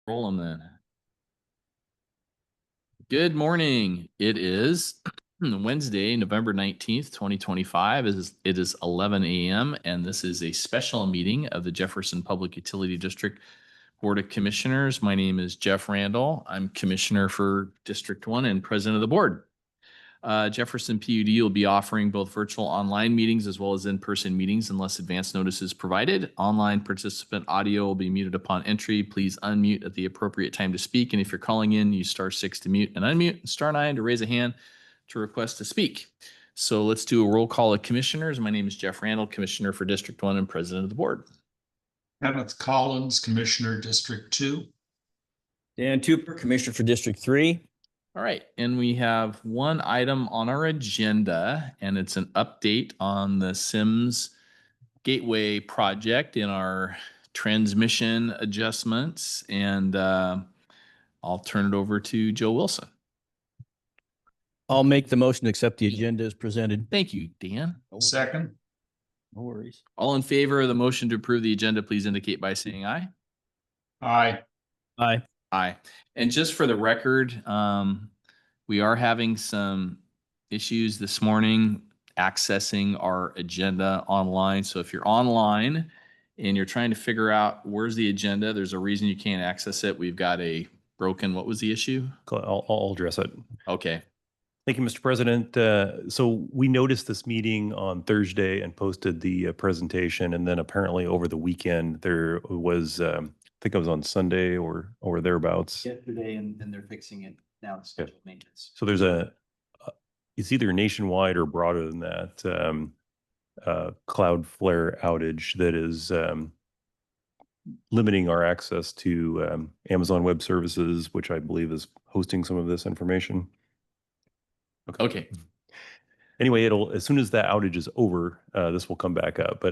Roll them then. Good morning. It is Wednesday, November 19th, 2025. It is 11 a.m. and this is a special meeting of the Jefferson Public Utility District Board of Commissioners. My name is Jeff Randall. I'm Commissioner for District 1 and President of the Board. Jefferson PUD will be offering both virtual online meetings as well as in-person meetings unless advance notice is provided. Online participant audio will be muted upon entry. Please unmute at the appropriate time to speak. And if you're calling in, use *6 to mute and unmute, and *9 to raise a hand to request to speak. So let's do a roll call of commissioners. My name is Jeff Randall, Commissioner for District 1 and President of the Board. Kenneth Collins, Commissioner, District 2. Dan Tupper, Commissioner for District 3. All right, and we have one item on our agenda, and it's an update on the Sims Gateway project in our transmission adjustments, and I'll turn it over to Joe Wilson. I'll make the motion to accept the agenda as presented. Thank you, Dan. Second. No worries. All in favor of the motion to approve the agenda, please indicate by saying aye. Aye. Aye. Aye. And just for the record, we are having some issues this morning accessing our agenda online. So if you're online and you're trying to figure out where's the agenda, there's a reason you can't access it. We've got a broken, what was the issue? I'll address it. Okay. Thank you, Mr. President. So we noticed this meeting on Thursday and posted the presentation. And then apparently over the weekend, there was, I think it was on Sunday or thereabouts. Yesterday, and they're fixing it now. It's scheduled maintenance. So there's it's either nationwide or broader than that, Cloudflare outage that is limiting our access to Amazon Web Services, which I believe is hosting some of this information. Okay. Anyway, as soon as that outage is over, this will come back up.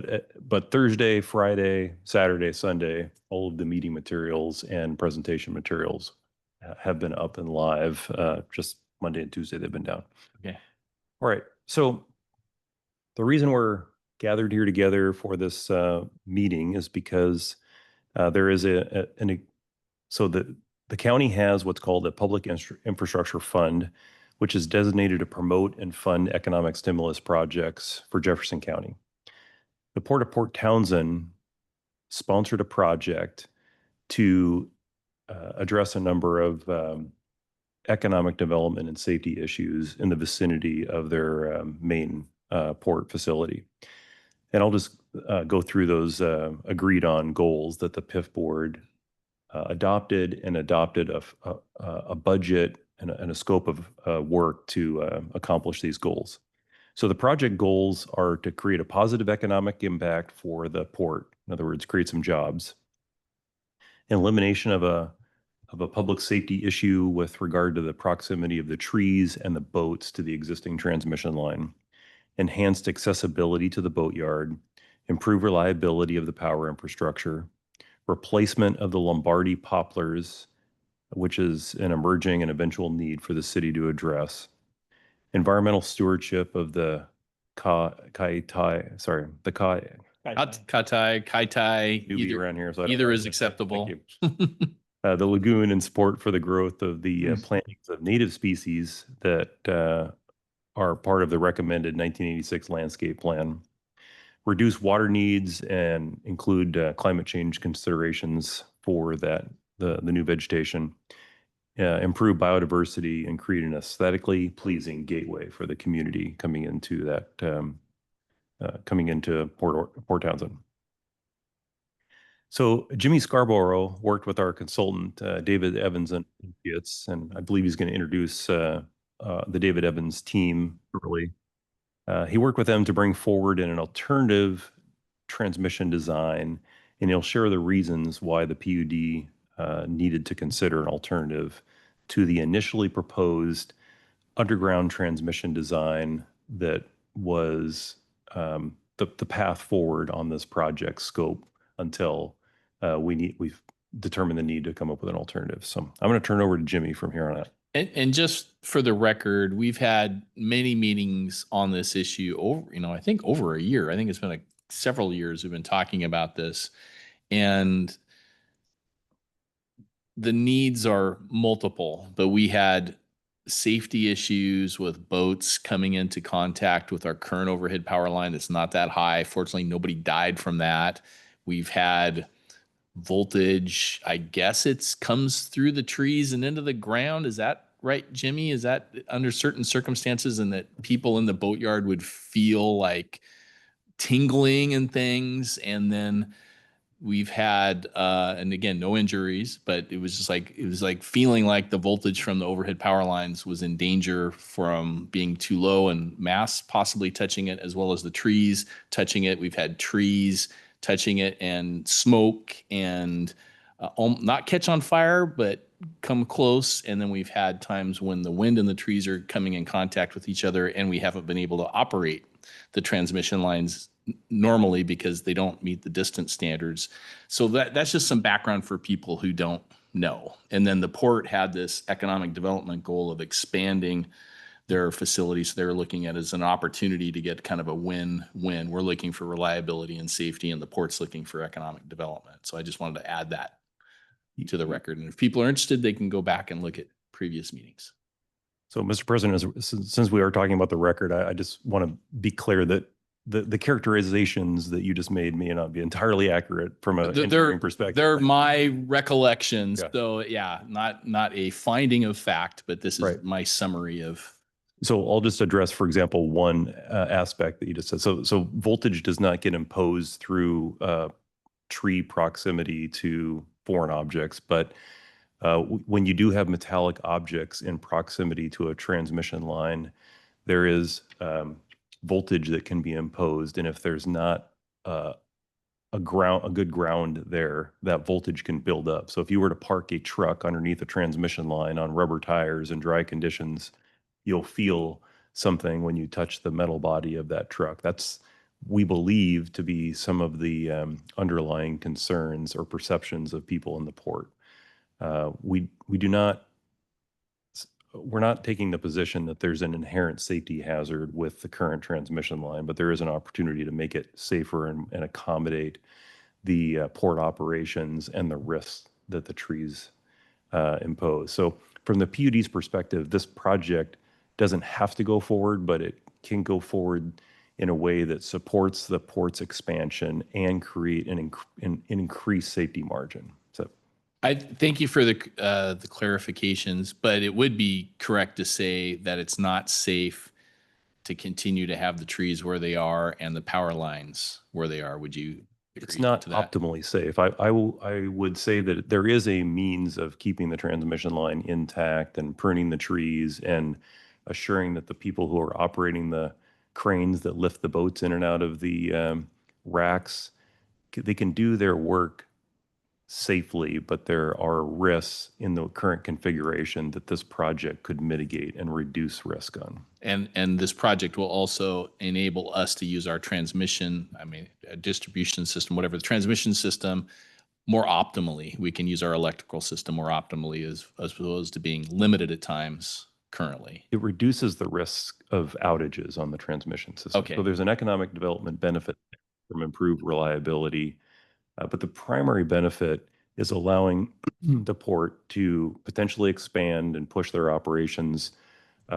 But Thursday, Friday, Saturday, Sunday, all of the meeting materials and presentation materials have been up and live. Just Monday and Tuesday they've been down. Okay. All right. So the reason we're gathered here together for this meeting is because there is so the county has what's called a public infrastructure fund, which is designated to promote and fund economic stimulus projects for Jefferson County. The Port of Port Townsend sponsored a project to address a number of economic development and safety issues in the vicinity of their main port facility. And I'll just go through those agreed on goals that the PIF board adopted a budget and a scope of work to accomplish these goals. So the project goals are to create a positive economic impact for the port. In other words, create some jobs. Elimination of a public safety issue with regard to the proximity of the trees and the boats to the existing transmission line. Enhanced accessibility to the boatyard. Improve reliability of the power infrastructure. Replacement of the Lombardy poplars, which is an emerging and eventual need for the city to address. Environmental stewardship of the Kaitai, either, around here, so either is acceptable. The lagoon and support for the growth of the plantings of native species that are part of the recommended 1986 landscape plan. Reduce water needs and include climate change considerations for that. The new vegetation, improve biodiversity, and create an aesthetically pleasing gateway for the community coming into that Port Townsend. So Jimmy Scarborough worked with our consultant David Evans and Associates, and I believe he's going to introduce the David Evans team shortly. He worked with them to bring forward an alternative transmission design, and he'll share the reasons why the PUD needed to consider an alternative to the initially proposed underground transmission design that was the path forward on this project scope until we've determined the need to come up with an alternative. So I'm going to turn it over to Jimmy from here on out. And just for the record, we've had many meetings on this issue over, I think over a year. I think it's been several years we've been talking about this. And the needs are multiple, but we had safety issues with boats coming into contact with our current overhead power line that's not that high. Fortunately, nobody died from that. We've had voltage, I guess it's comes through the trees and into the ground. Is that right, Jimmy? Is that under certain circumstances and that people in the boatyard would feel like tingling and things? And then we've had and again, no injuries, but it was like feeling like the voltage from the overhead power lines was in danger from being too low and mass possibly touching it, as well as the trees touching it. We've had trees touching it and smoke and not catch on fire, but come close. And then we've had times when the wind and the trees are coming in contact with each other and we haven't been able to operate the transmission lines normally because they don't meet the distance standards. So that's just some background for people who don't know. And then the port had this economic development goal of expanding their facilities. They're looking at it as an opportunity to get kind of a win-win. We're looking for reliability and safety, and the port's looking for economic development. So I just wanted to add that to the record. And if people are interested, they can go back and look at previous meetings. So, Mr. President, since we are talking about the record, I just want to be clear that the characterizations that you just made may not be entirely accurate from an engineering perspective. They're my recollections. Yeah. So yeah, not a finding of fact, but this is Right. my summary of. So I'll just address, for example, one aspect that you just said. So voltage does not get imposed through tree proximity to foreign objects, but when you do have metallic objects in proximity to a transmission line, there is voltage that can be imposed, and if there's not a good ground there, that voltage can build up. So if you were to park a truck underneath a transmission line on rubber tires in dry conditions, you'll feel something when you touch the metal body of that truck. That's, we believe, to be some of the underlying concerns or perceptions of people in the port. We're not taking the position that there's an inherent safety hazard with the current transmission line, but there is an opportunity to make it safer and accommodate the port operations and the risks that the trees impose. So from the PUD's perspective, this project doesn't have to go forward, but it can go forward in a way that supports the port's expansion and create an increased safety margin. So I thank you for the clarifications, but it would be correct to say that it's not safe to continue to have the trees where they are and the power lines where they are. Would you agree it's not to that? optimally safe. I would say that there is a means of keeping the transmission line intact and pruning the trees and assuring that the people who are operating the cranes that lift the boats in and out of the racks, they can do their work safely, but there are risks in the current configuration that this project could mitigate and reduce risk on. And this project will also enable us to use our transmission, a distribution system, whatever, the transmission system more optimally. We can use our electrical system more optimally as opposed to being limited at times currently. It reduces the risk of outages on the transmission system. Okay. So there's an economic development benefit from improved reliability. But the primary benefit is allowing the port to potentially expand and push their operations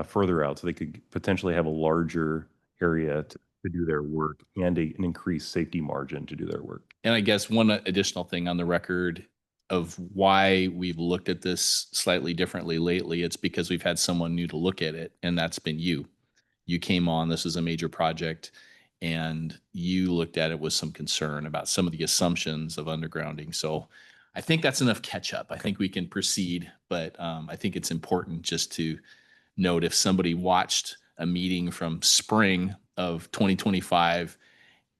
further out, so they could potentially have a larger area to do their work and an increased safety margin to do their work. And I guess one additional thing on the record of why we've looked at this slightly differently lately, it's because we've had someone new to look at it, and that's been you. You came on, this is a major project, and you looked at it with some concern about some of the assumptions of undergrounding. So I think that's enough catch up. I think we can proceed, but I think it's important just to note if somebody watched a meeting from spring of 2025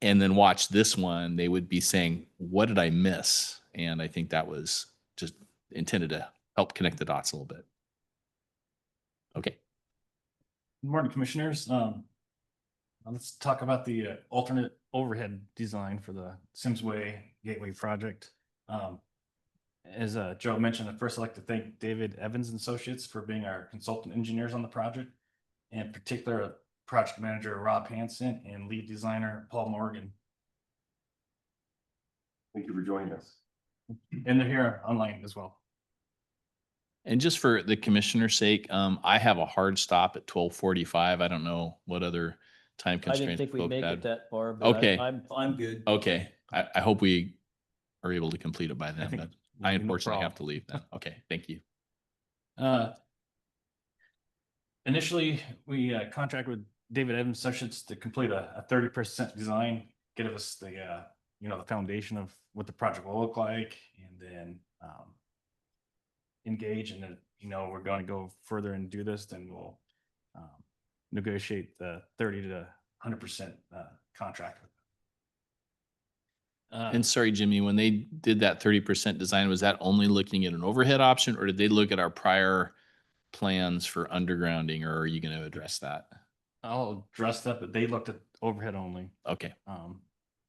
and then watched this one, they would be saying, what did I miss? And I think that was just intended to help connect the dots a little bit. Okay. Good morning, commissioners. Let's talk about the alternate overhead design for the Simsway Gateway project. As Joe mentioned, at first I'd like to thank David Evans and Associates for being our consultant engineers on the project, and in particular, project manager Rob Hansen and lead designer Paul Morgan. Thank you for joining us. And they're here online as well. And just for the commissioner's sake, I have a hard stop at 12:45. I don't know what other time I didn't constraints. think we'd folks make had. it that far, but Okay. I'm good. Okay, I hope we are able to complete it by then, think but will I be no unfortunately have to problem. leave then. Okay, thank you. Initially, we contract with David Evans Associates to complete a 30% design, give us the, the foundation of what the project will look like, and then engage, and then, we're going to go further and do this, then we'll negotiate the 30 to 100% contract. And sorry, Jimmy, when they did that 30% design, was that only looking at an overhead option, or did they look at our prior plans for undergrounding, or are you going to address that? I'll address that, but they looked at overhead only. Okay,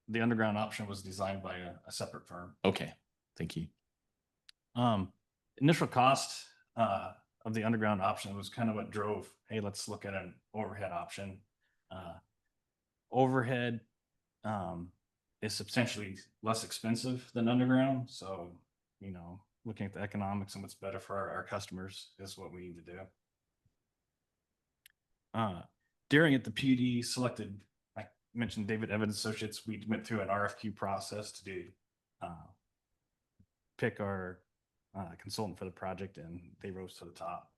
The underground option was designed by a separate firm. okay, thank you. Initial cost of the underground option was kind of what drove, hey, let's look at an overhead option. Overhead is substantially less expensive than underground. So, looking at the economics and what's better for our customers is what we need to do. During it, the PUD selected, I mentioned David Evans Associates. We went through an RFQ process to do pick our consultant for the project, and they rose to the top.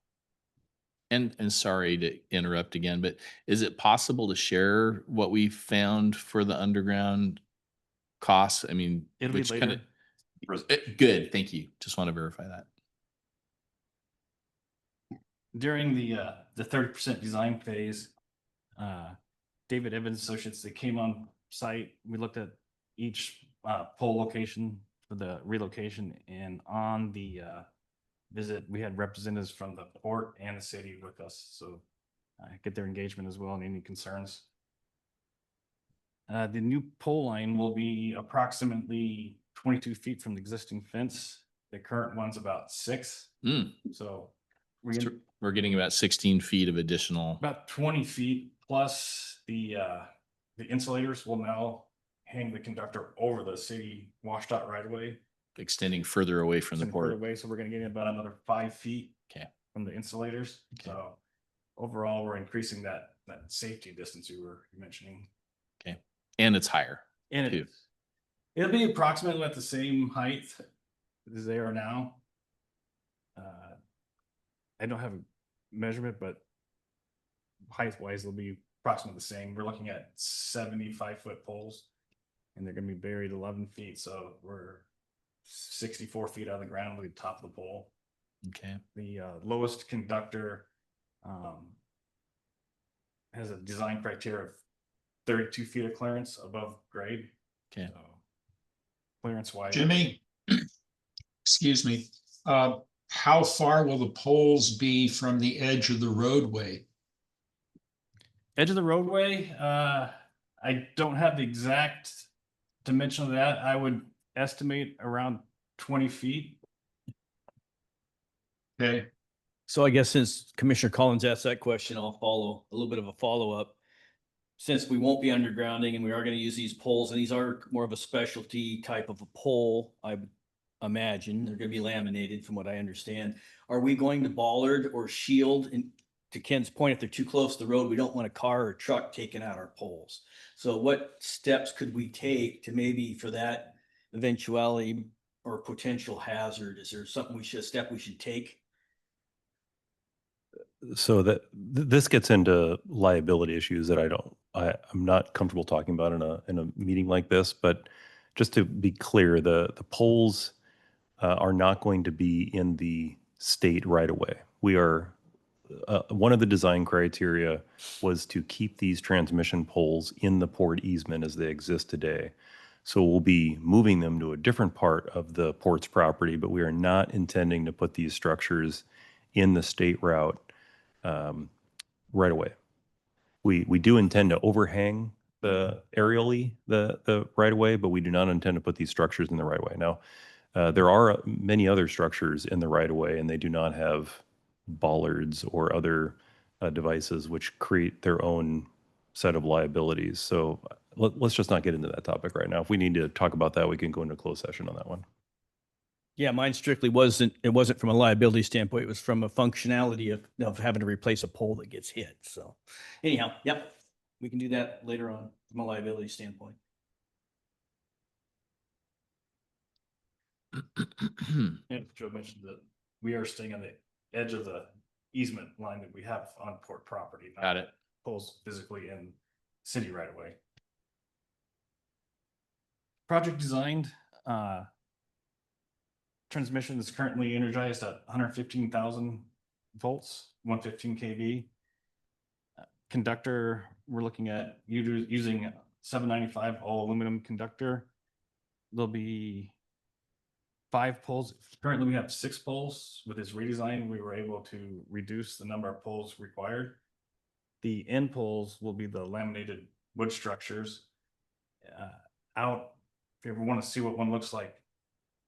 And sorry to interrupt again, but is it possible to share what we found for the underground costs? I mean, It'll be which later. Good, thank you. Just want to verify that. During the 30% design phase, David Evans Associates, they came on site. We looked at each pole location for the relocation, and on the visit, we had representatives from the port and the city with us, so get their engagement as well and any concerns. The new pole line will be approximately 22 feet from the existing fence. The current one's about 6. So We're getting about 16 feet of additional. about 20 feet, plus the insulators will now hang the conductor over the city washed out right away. Extending further away from the Further port. away, so we're gonna get about another 5 feet. Okay. From the insulators. Okay. So overall, we're increasing that safety distance you were mentioning. Okay. And it's higher. And too. it'll be approximately at the same height as they are now. I don't have a measurement, but height wise, they'll be approximately the same. We're looking at 75-foot poles, and they're gonna be buried 11 feet. So we're 64 feet out of the ground with the top of the pole. Okay. The lowest conductor has a design criteria of 32 feet of clearance above grade. Okay. So clearance wise. Jimmy, excuse me, how far will the poles be from the edge of the roadway? Edge of the roadway, I don't have the exact dimension of that. I would estimate around 20 feet. Okay, So I guess since Commissioner Collins asked that question, I'll follow a little bit of a follow-up. Since we won't be undergrounding and we are going to use these poles, and these are more of a specialty type of a pole, I would imagine they're going to be laminated from what I understand. Are we going to bollard or shield? And to Ken's point, if they're too close to the road, we don't want a car or truck taking out our poles. So what steps could we take to maybe for that eventuality or potential hazard? Is there something a step we should take? So that this gets into liability issues that I'm not comfortable talking about in a meeting like this. But just to be clear, the poles are not going to be in the state right away. We are one of the design criteria was to keep these transmission poles in the port easement as they exist today. So we'll be moving them to a different part of the port's property, but we are not intending to put these structures in the state route right away. We do intend to overhang the aerially the right of way, but we do not intend to put these structures in the right of way. Now, there are many other structures in the right of way, and they do not have bollards or other devices which create their own set of liabilities. So let's just not get into that topic right now. If we need to talk about that, we can go into closed session on that one. Yeah, mine strictly wasn't, it wasn't from a liability standpoint. It was from a functionality of having to replace a pole that gets hit. So anyhow, yep, we can do that later on from a liability standpoint. And Joe mentioned that we are staying on the edge of the easement line that we have on port property. not Got it. Poles physically in city right away. Project designed, transmission is currently energized at 115,000 volts, 115 kV. Conductor, we're looking at using 795 all aluminum conductor. There'll be 5 poles. Currently, we have 6 poles. With this redesign, we were able to reduce the number of poles required. The end poles will be the laminated wood structures. Out, if you ever want to see what one looks like,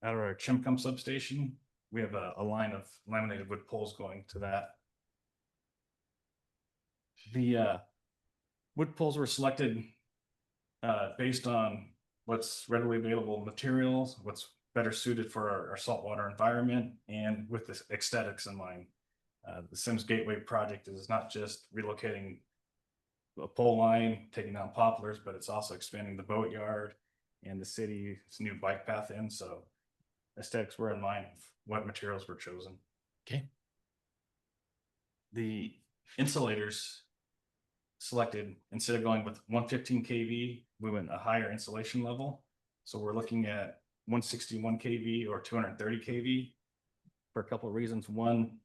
out of our Chimcum substation, we have a line of laminated wood poles going to that. The wood poles were selected based on what's readily available materials, what's better suited for our saltwater environment, and with the aesthetics in mind. The Sims Gateway project is not just relocating a pole line, taking down poplars, but it's also expanding the boat yard and the city's new bike path in. So aesthetics were in mind of what materials were chosen. Okay. The insulators selected, instead of going with 115 kV, we went a higher insulation level. So we're looking at 161 kV or 230 kV for a couple of reasons. One,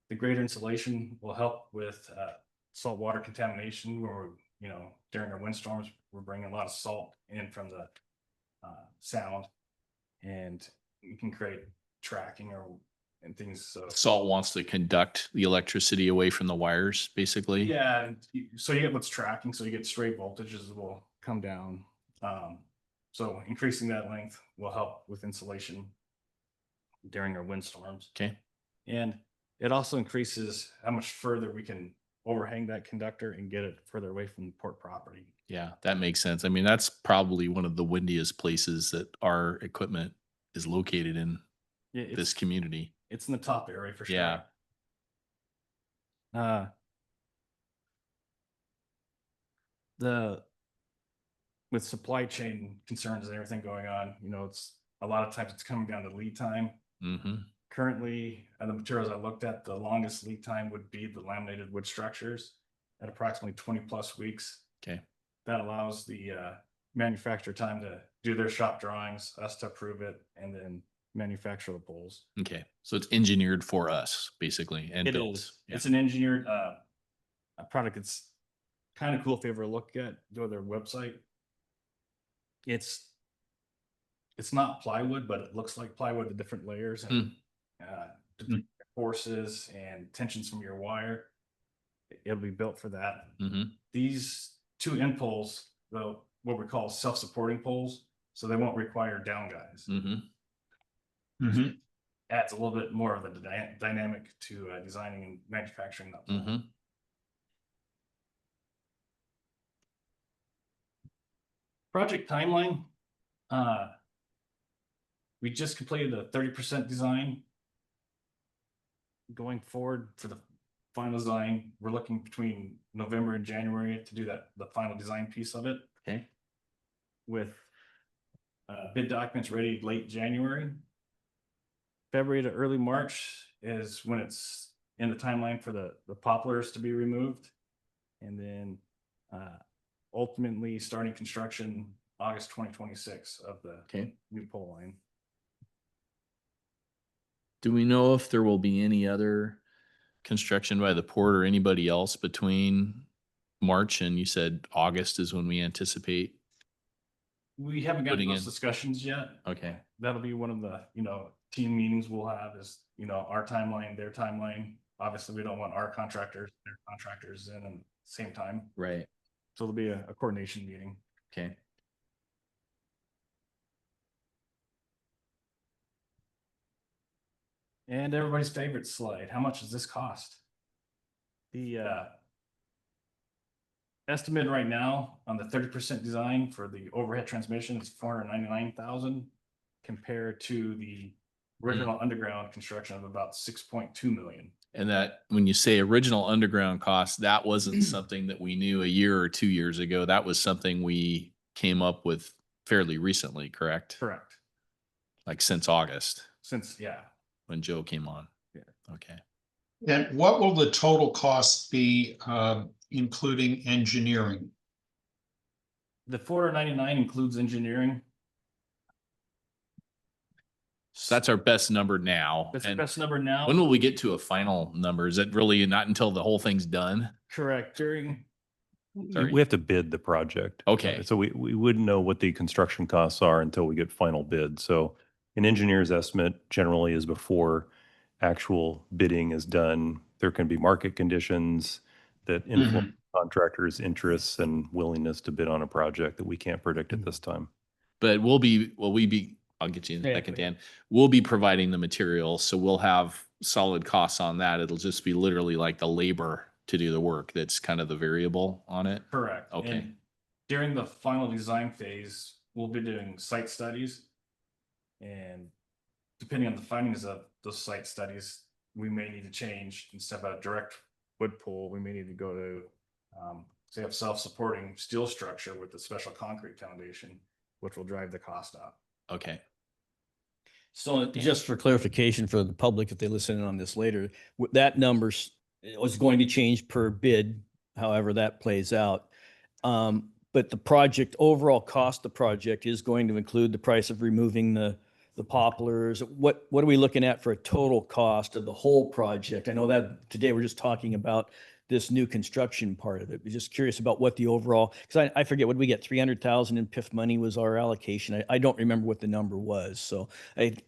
the greater insulation will help with saltwater contamination, where during our windstorms, we're bringing a lot of salt in from the sound, and you can create tracking and things. So Salt wants to conduct the electricity away from the wires, basically. yeah, and so you get what's tracking, so you get stray voltages will come down. So increasing that length will help with insulation during our windstorms. Okay. And it also increases how much further we can overhang that conductor and get it further away from port property. Yeah, that makes sense. I mean, that's probably one of the windiest places that our equipment is located in Yeah, this community. it's in the top area for sure. Yeah. With supply chain concerns and everything going on, it's a lot of times it's coming down to lead time. Mm-hmm. Currently, the materials I looked at, the longest lead time would be the laminated wood structures at approximately 20+ weeks. Okay. That allows the manufacturer time to do their shop drawings, us to approve it, and then manufacture the poles. Okay. So it's engineered for us, basically, and It built. is. Yeah. It's an engineered a product. It's kind of cool if you ever look at go to their website. It's not plywood, but it looks like plywood, the different layers and different forces and tensions from your wire. It'll be built for that. Mm-hmm. These 2 end poles, though, what we call self-supporting poles, so they won't require down guys. Mm-hmm. Mm-hmm. Adds a little bit more of a dynamic to designing and manufacturing that pole. Mm-hmm. Project timeline. We just completed a 30% design. Going forward for the final design, we're looking between November and January to do the final design piece of it. Okay. With bid documents ready late January. February to early March is when it's in the timeline for the poplars to be removed. And then ultimately starting construction August 2026 of the new pole line. Do we know if there will be any other construction by the port or anybody else between March and you said August is when we anticipate? We haven't gotten Putting those in- discussions yet. Okay. That'll be one of the, team meetings we'll have is, our timeline, their timeline. Obviously, we don't want our contractors, their contractors in at the same time. Right. So there'll be a coordination meeting. Okay. And everybody's favorite slide. How much does this cost? The estimate right now on the 30% design for the overhead transmission is $499,000 compared to the Original underground construction of about 6.2 million. And that, when you say original underground cost, that wasn't something that we knew a year or 2 years ago. That was something we came up with fairly recently, correct? Correct. Like since August, Since, yeah, when Joe came on. Yeah. Okay. And what will the total cost be, including engineering? the 499 includes engineering. So that's our best number now. That's the And best number now. when will we get to a final number? Is it really not until the whole thing's done? Correct. During, Sorry. We have to bid the project. Okay. So we wouldn't know what the construction costs are until we get final bid. So an engineer's estimate generally is before actual bidding is done. There can be market conditions that influence contractors' interests and willingness to bid on a project that we can't predict at this time. But I'll get you in a Yeah, second, go ahead. Dan. We'll be providing the material, so we'll have solid costs on that. It'll just be literally like the labor to do the work. That's kind of the variable on it. correct. Okay. And during the final design phase, we'll be doing site studies. And depending on the findings of those site studies, we may need to change, instead of a direct wood pole, we may need to go to, say, a self-supporting steel structure with a special concrete foundation, which will drive the cost up. Okay. So just for clarification for the public, if they listen in on this later, that number was going to change per bid, however that plays out. But the project, overall cost of the project is going to include the price of removing the poplars. What are we looking at for a total cost of the whole project? I know that today we're just talking about this new construction part of it. We're just curious about what the overall, because I forget, what did we get? 300,000 in PIF money was our allocation. I don't remember what the number was. So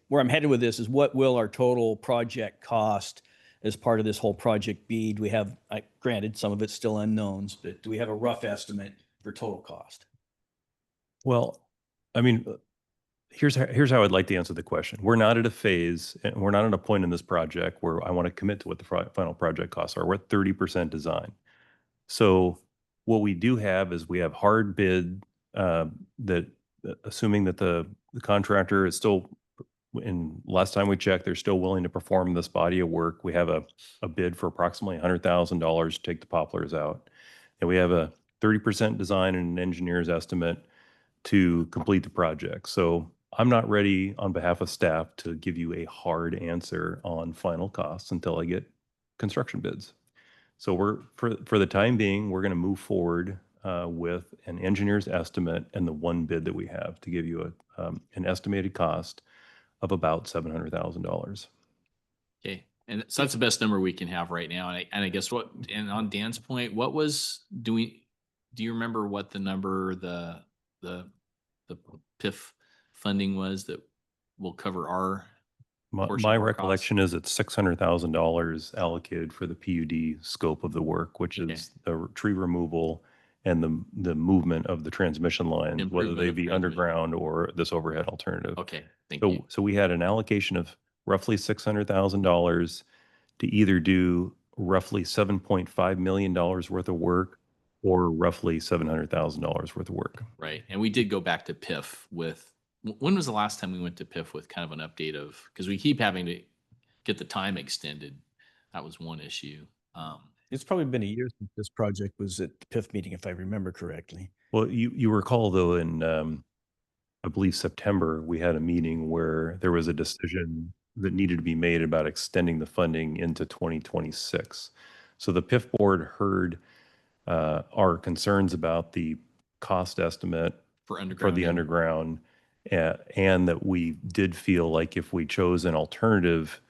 where I'm headed with this is, what will our total project cost as part of this whole project be? Do we have, granted, some of it's still unknowns, but do we have a rough estimate for total cost? Well, I mean, here's how I'd like to answer the question. We're not at a phase, and we're not at a point in this project where I want to commit to what the final project costs are. We're at 30% design. So what we do have is we have hard bid that, assuming that the contractor is still, and last time we checked, they're still willing to perform this body of work. We have a bid for approximately $100,000 to take the poplars out. And we have a 30% design and an engineer's estimate to complete the project. So I'm not ready on behalf of staff to give you a hard answer on final costs until I get construction bids. So we're, for the time being, we're going to move forward with an engineer's estimate and the one bid that we have to give you an estimated cost of about $700,000. Okay. And so that's the best number we can have right now. And I guess and on Dan's point, do you remember what the number, the PIF funding was that will cover our portion My of our recollection is it's $600,000 allocated for the PUD scope of the work, which Okay. is the tree removal and the movement of the transmission lines, whether Improvement they of be transmission. underground or this overhead alternative. Okay, thank you. So we had an allocation of roughly $600,000 to either do roughly $7.5 million worth of work or roughly $700,000 worth of work. Right. And we did go back to PIF when was the last time we went to PIF with kind of an update of, because we keep having to get the time extended. That was one issue. It's probably been a year since this project was at the PIF meeting, if I remember correctly. Well, you recall though, in I believe September, we had a meeting where there was a decision that needed to be made about extending the funding into 2026. So the PIF board heard our concerns about the cost estimate For for the underground. and that we did feel like if we chose an alternative,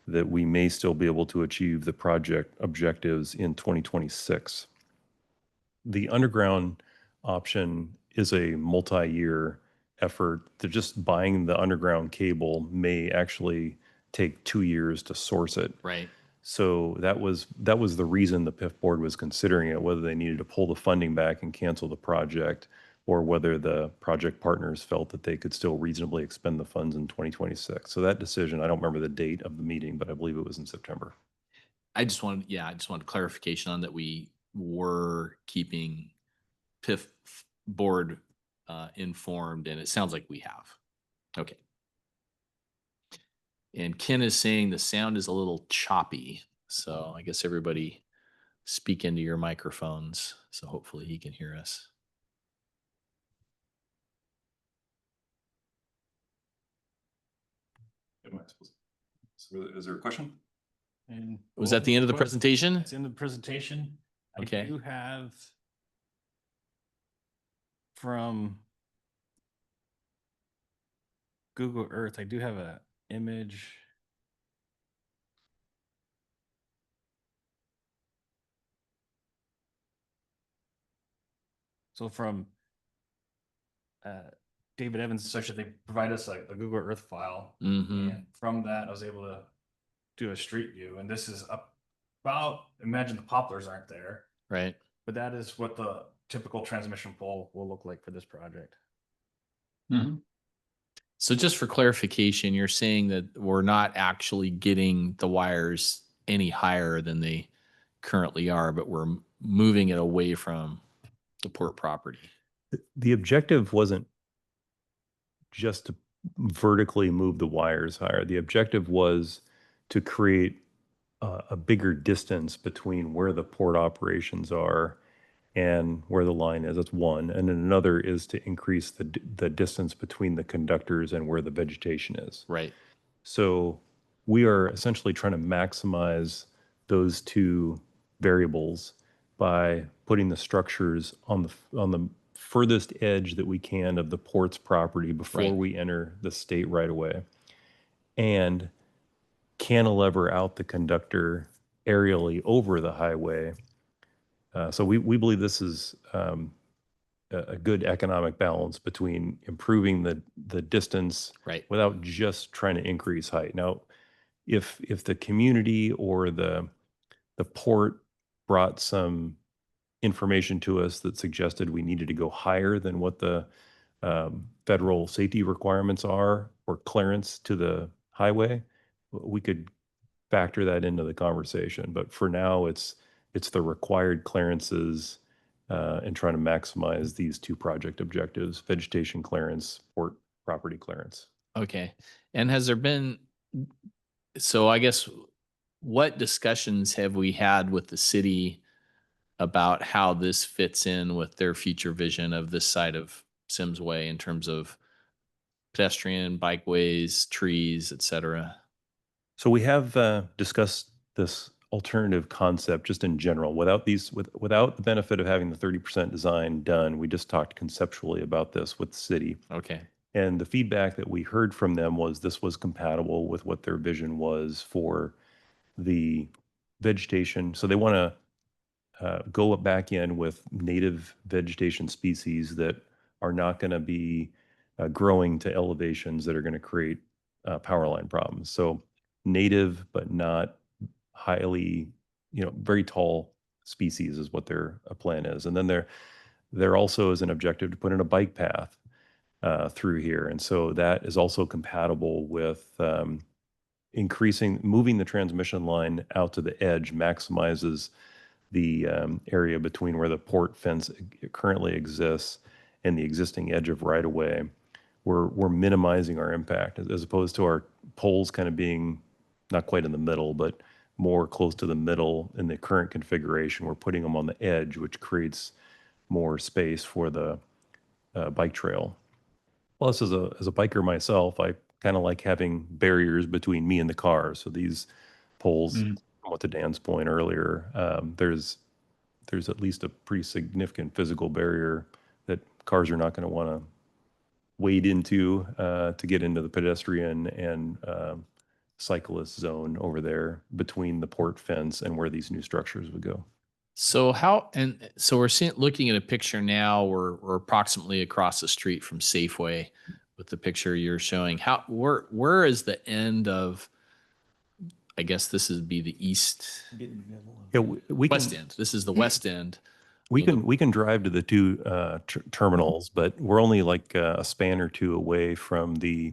that we may still be able to achieve the project objectives in 2026. The underground option is a multi-year effort. That just buying the underground cable may actually take 2 years to source it. Right. So that was the reason the PIF board was considering it, whether they needed to pull the funding back and cancel the project, or whether the project partners felt that they could still reasonably expend the funds in 2026. So that decision, I don't remember the date of the meeting, but I believe it was in September. I just wanted clarification on that. We were keeping PIF board informed, and it sounds like we have. Okay. And Ken is saying the sound is a little choppy. So I guess everybody speak into your microphones. So hopefully he can hear us. Is there a question? And Was that the end of the what- presentation? That's the end of the presentation. Okay. I do have from Google Earth, I do have a image. So from David Evans Associates, they provide us a Google Earth file. Mm-hmm. And from that, I was able to do a street view. And this is about, imagine the poplars aren't there, Right. but that is what the typical transmission pole will look like for this project. Mhm. So just for clarification, you're saying that we're not actually getting the wires any higher than they currently are, but we're moving it away from the port property. The objective wasn't just to vertically move the wires higher. The objective was to create a bigger distance between where the port operations are and where the line is. That's one. And then another is to increase the distance between the conductors and where the vegetation is. Right. So we are essentially trying to maximize those two variables by putting the structures on the furthest edge that we can of the port's property before Right. we enter the state right away, and cantilever out the conductor aerially over the highway. So we believe this is a good economic balance between improving the distance Right. without just trying to increase height. Now, if the community or the port brought some information to us that suggested we needed to go higher than what the federal safety requirements are or clearance to the highway, we could factor that into the conversation. But for now, it's the required clearances and trying to maximize these two project objectives: vegetation clearance, port property clearance. Okay. And has there been, so I guess, what discussions have we had with the city about how this fits in with their future vision of this side of Sims Way in terms of pedestrian, bikeways, trees, et cetera? So we have discussed this alternative concept just in general, without without the benefit of having the 30% design done. We just talked conceptually about this with the city. Okay. And the feedback that we heard from them was this was compatible with what their vision was for the vegetation. So they want to go back in with native vegetation species that are not going to be growing to elevations that are going to create power line problems. So native, but not highly, very tall species is what their plan is. And then there also is an objective to put in a bike path through here. And so that is also compatible with moving the transmission line out to the edge maximizes the area between where the port fence currently exists and the existing edge of right of way. We're minimizing our impact as opposed to our poles kind of being not quite in the middle, but more close to the middle in the current configuration. We're putting them on the edge, which creates more space for the bike trail. Plus, as a biker myself, I kind of like having barriers between me and the car. So these poles, what to Dan's point earlier, there's at least a pretty significant physical barrier that cars are not going to want to wade into to get into the pedestrian and cyclist zone over there between the port fence and where these new structures would go. So we're looking at a picture now. We're approximately across the street from Safeway with the picture you're showing. Where is the end of, I guess this would be the east, Yeah, we west can end. This is the west end. we can drive to the two terminals, but we're only like a span or two away from is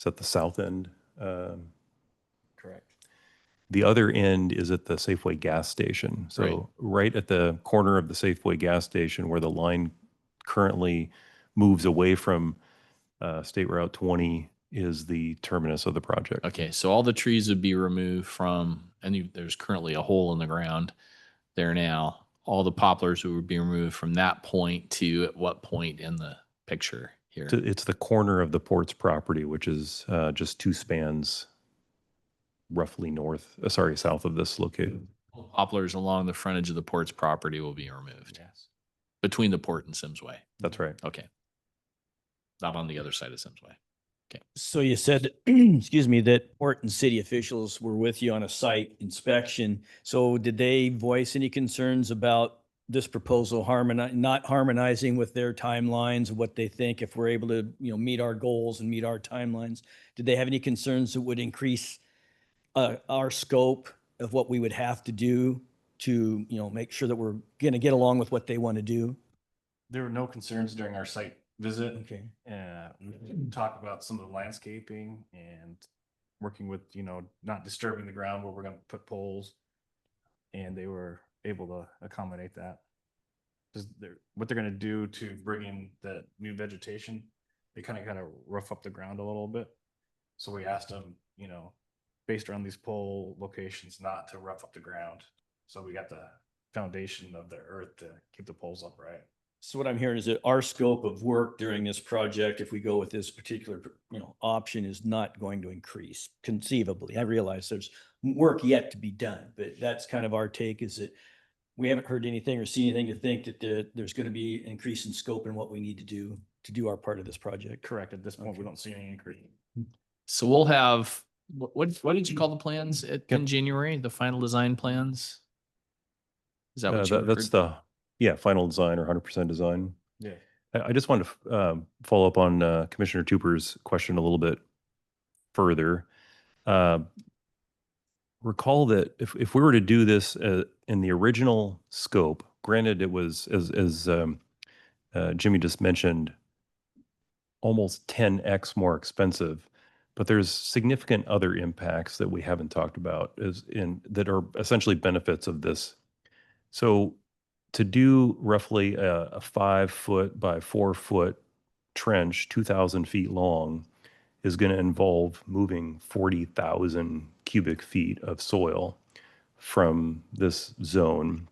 that the south end? Correct. The other end is at the Safeway gas station. So right at the corner of the Safeway gas station where the line currently moves away from State Route 20 is the terminus of the project. Okay, so all the trees would be removed from, and there's currently a hole in the ground there now. All the poplars would be removed from that point to at what point in the picture here? It's the corner of the port's property, which is just 2 spans roughly south of this located. Poplars along the frontage of the port's property will be removed Yes. between the port and Sims Way. That's right. Okay. Not on the other side of Sims Way. So you said, excuse me, that port and city officials were with you on a site inspection. So did they voice any concerns about this proposal not harmonizing with their timelines of what they think if we're able to, meet our goals and meet our timelines? Did they have any concerns that would increase our scope of what we would have to do to, make sure that we're going to get along with what they want to do? There were no concerns during our site visit. Okay. We talked about some of the landscaping and working with, not disturbing the ground where we're going to put poles. And they were able to accommodate that. Because what they're going to do to bring in the new vegetation, they kind of rough up the ground a little bit. So we asked them, based around these pole locations, not to rough up the ground. So we got the foundation of the earth to keep the poles upright. So what I'm hearing is that our scope of work during this project, if we go with this particular, option, is not going to increase conceivably. I realize there's work yet to be done, but that's kind of our take, is that we haven't heard anything or seen anything to think that there's going to be an increase in scope in what we need to do our part of this project. Correct. At this point, we don't see any increase. So we'll have, what did you call the plans in January? The final design plans? Is that what you That's referred- the final design or 100% design. Yeah. I just wanted to follow up on Commissioner Tupper's question a little bit further. Recall that if we were to do this in the original scope, granted it was, as Jimmy just mentioned, almost 10x more expensive, but there's significant other impacts that we haven't talked about that are essentially benefits of this. So to do roughly a 5-foot by 4-foot trench, 2,000 feet long, is going to involve moving 40,000 cubic feet of soil from this zone.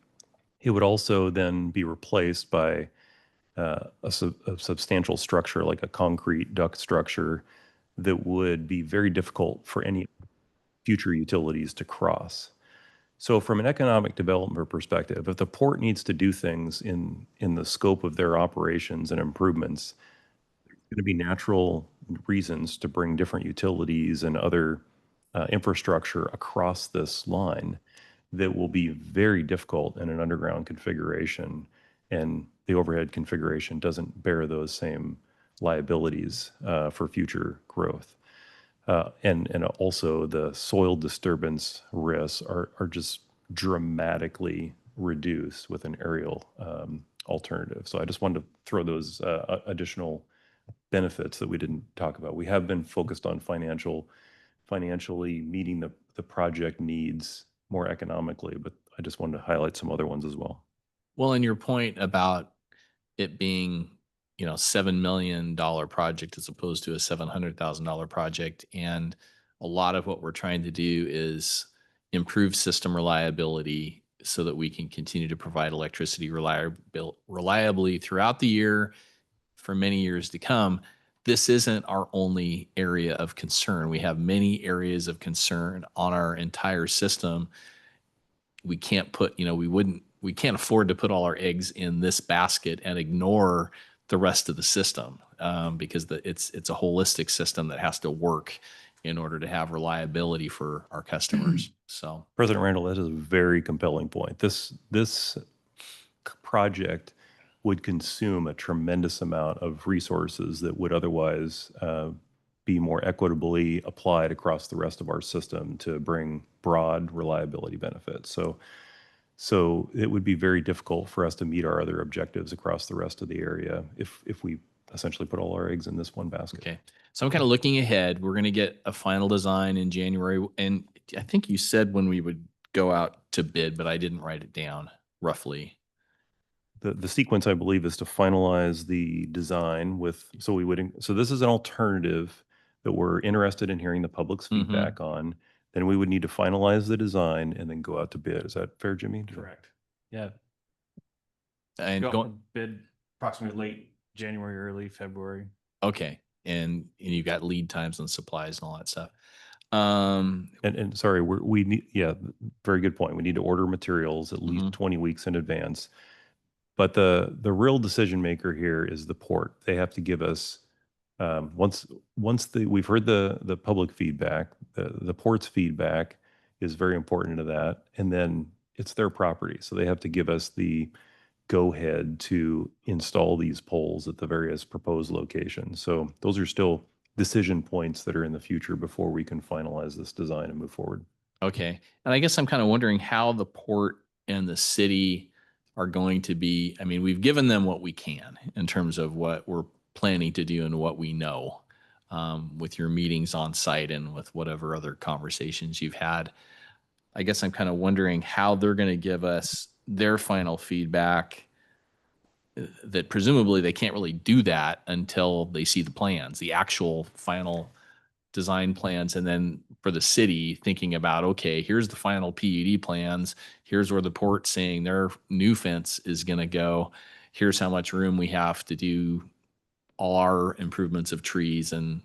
It would also then be replaced by a substantial structure like a concrete duct structure that would be very difficult for any future utilities to cross. So from an economic development perspective, if the port needs to do things in the scope of their operations and improvements, there's going to be natural reasons to bring different utilities and other infrastructure across this line that will be very difficult in an underground configuration, and the overhead configuration doesn't bear those same liabilities for future growth. And also the soil disturbance risks are just dramatically reduced with an aerial alternative. So I just wanted to throw those additional benefits that we didn't talk about. We have been focused on financially meeting the project needs more economically, but I just wanted to highlight some other ones as well. Well, and your point about it being, $7 million project as opposed to a $700,000 project. And a lot of what we're trying to do is improve system reliability so that we can continue to provide electricity reliably throughout the year for many years to come. This isn't our only area of concern. We have many areas of concern on our entire system. We can't we can't afford to put all our eggs in this basket and ignore the rest of the system, because it's a holistic system that has to work in order to have reliability for our customers. So, President Randall, that is a very compelling point. This project would consume a tremendous amount of resources that would otherwise be more equitably applied across the rest of our system to bring broad reliability benefits. So it would be very difficult for us to meet our other objectives across the rest of the area if we essentially put all our eggs in this one basket. okay. So I'm kind of looking ahead. We're going to get a final design in January. And I think you said when we would go out to bid, but I didn't write it down roughly. The sequence, I believe, is to finalize the design so this is an alternative that we're interested in hearing the public's Mhm. feedback on, then we would need to finalize the design and then go out to bid. Is that fair, Jimmy? Correct. Yeah. And Go out going, for bid approximately late January, early February. okay. And you got lead times and supplies and all that stuff. And sorry, we need, yeah, very good point. We need to order materials at least Mhm. 20 weeks in advance. But the real decision maker here is the port. They have to give us once we've heard the public feedback, the port's feedback is very important to that, and then it's their property, so they have to give us the go ahead to install these poles at the various proposed locations. So those are still decision points that are in the future before we can finalize this design and move forward. Okay. And I guess I'm kind of wondering how the port and the city are going to be. I mean, we've given them what we can in terms of what we're planning to do and what we know with your meetings on site and with whatever other conversations you've had. I guess I'm kind of wondering how they're going to give us their final feedback that presumably they can't really do that until they see the plans, the actual final design plans. And then for the city thinking about, okay, here's the final PUD plans. Here's where the port's saying their new fence is going to go. Here's how much room we have to do all our improvements of trees and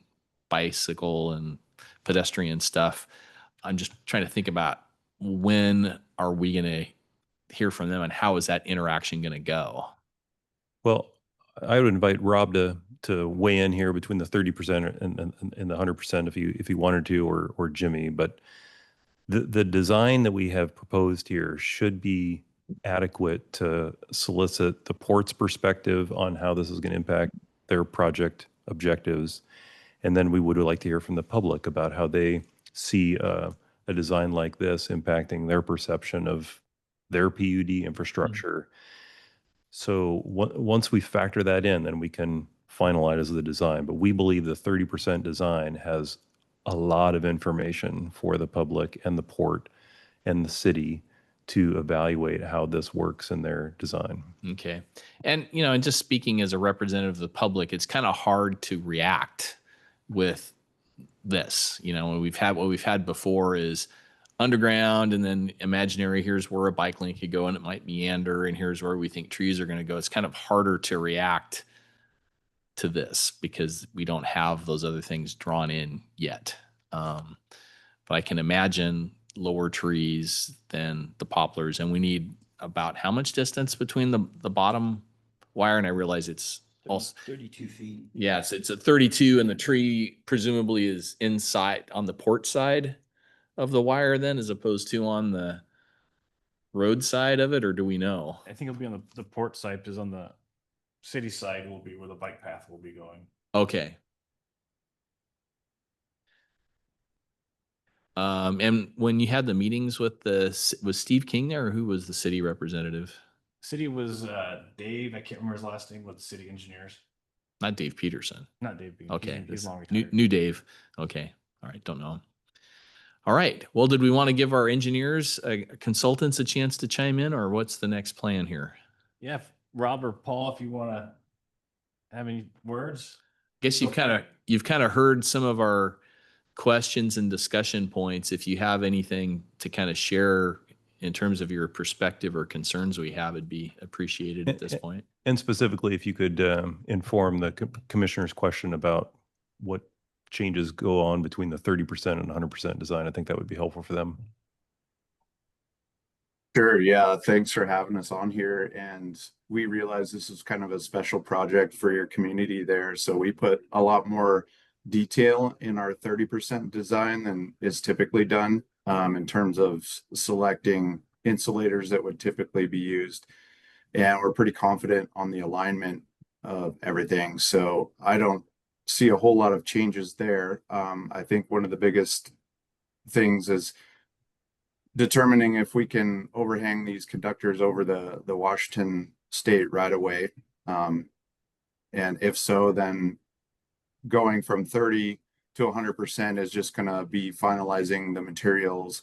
bicycle and pedestrian stuff. I'm just trying to think about when are we going to hear from them and how is that interaction going to go? Well, I would invite Rob to weigh in here between the 30% and the 100% if he wanted to, or Jimmy. But the design that we have proposed here should be adequate to solicit the port's perspective on how this is going to impact their project objectives. And then we would like to hear from the public about how they see a design like this impacting their perception of their PUD infrastructure. So once we factor that in, then we can finalize the design. But we believe the 30% design has a lot of information for the public and the port and the city to evaluate how this works in their design. Okay. And, and just speaking as a representative of the public, it's kind of hard to react with this. When what we've had before is underground and then imaginary, here's where a bike lane could go and it might meander, and here's where we think trees are going to go. It's kind of harder to react to this because we don't have those other things drawn in yet. But I can imagine lower trees than the poplars, and we need about how much distance between the bottom wire? And I realize it's also 32 feet. Yes, it's a 32, and the tree presumably is inside on the port side of the wire then, as opposed to on the road side of it, or do we know? I think it'll be on the port side, because on the city side will be where the bike path will be going. Okay. And when you had the meetings with was Steve King there, or who was the city representative? City was Dave, I can't remember his last name, with the city engineers. Not Dave Peterson. Not Dave Bean. Okay. He's this long new, retired. new Dave. Okay. All right. Don't know him. All right. Well, did we want to give our engineers, consultants, a chance to chime in, or what's the next plan here? Yeah, Rob or Paul, if you want to have any words. I guess you've kind of heard some of our questions and discussion points. If you have anything to kind of share in terms of your perspective or concerns we have, it'd be appreciated at this point. And specifically, if you could inform the commissioner's question about what changes go on between the 30% and 100% design, I think that would be helpful for them. Sure. Yeah. Thanks for having us on here. And we realize this is kind of a special project for your community there. So we put a lot more detail in our 30% design than is typically done in terms of selecting insulators that would typically be used. And we're pretty confident on the alignment of everything. So I don't see a whole lot of changes there. I think one of the biggest things is determining if we can overhang these conductors over the Washington State right away. And if so, then going from 30 to 100% is just going to be finalizing the materials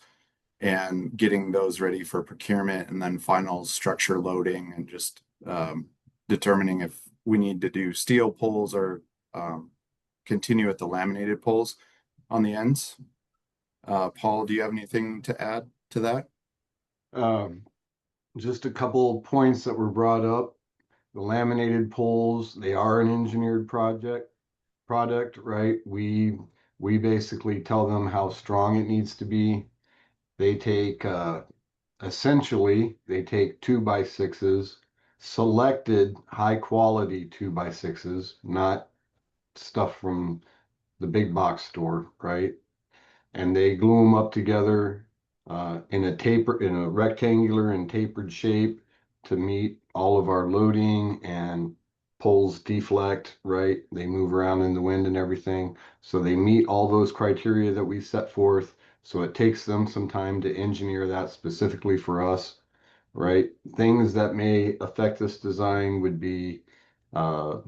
and getting those ready for procurement, and then final structure loading, and just determining if we need to do steel poles or continue with the laminated poles on the ends. Paul, do you have anything to add to that? Just a couple of points that were brought up. The laminated poles, they are an engineered product, right? We basically tell them how strong it needs to be. They take essentially they take 2x6s, selected high quality 2x6s, not stuff from the big box store, right? And they glue them up together in a rectangular and tapered shape to meet all of our loading, and poles deflect, right? They move around in the wind and everything. So they meet all those criteria that we set forth. So it takes them some time to engineer that specifically for us, right? Things that may affect this design would be uh,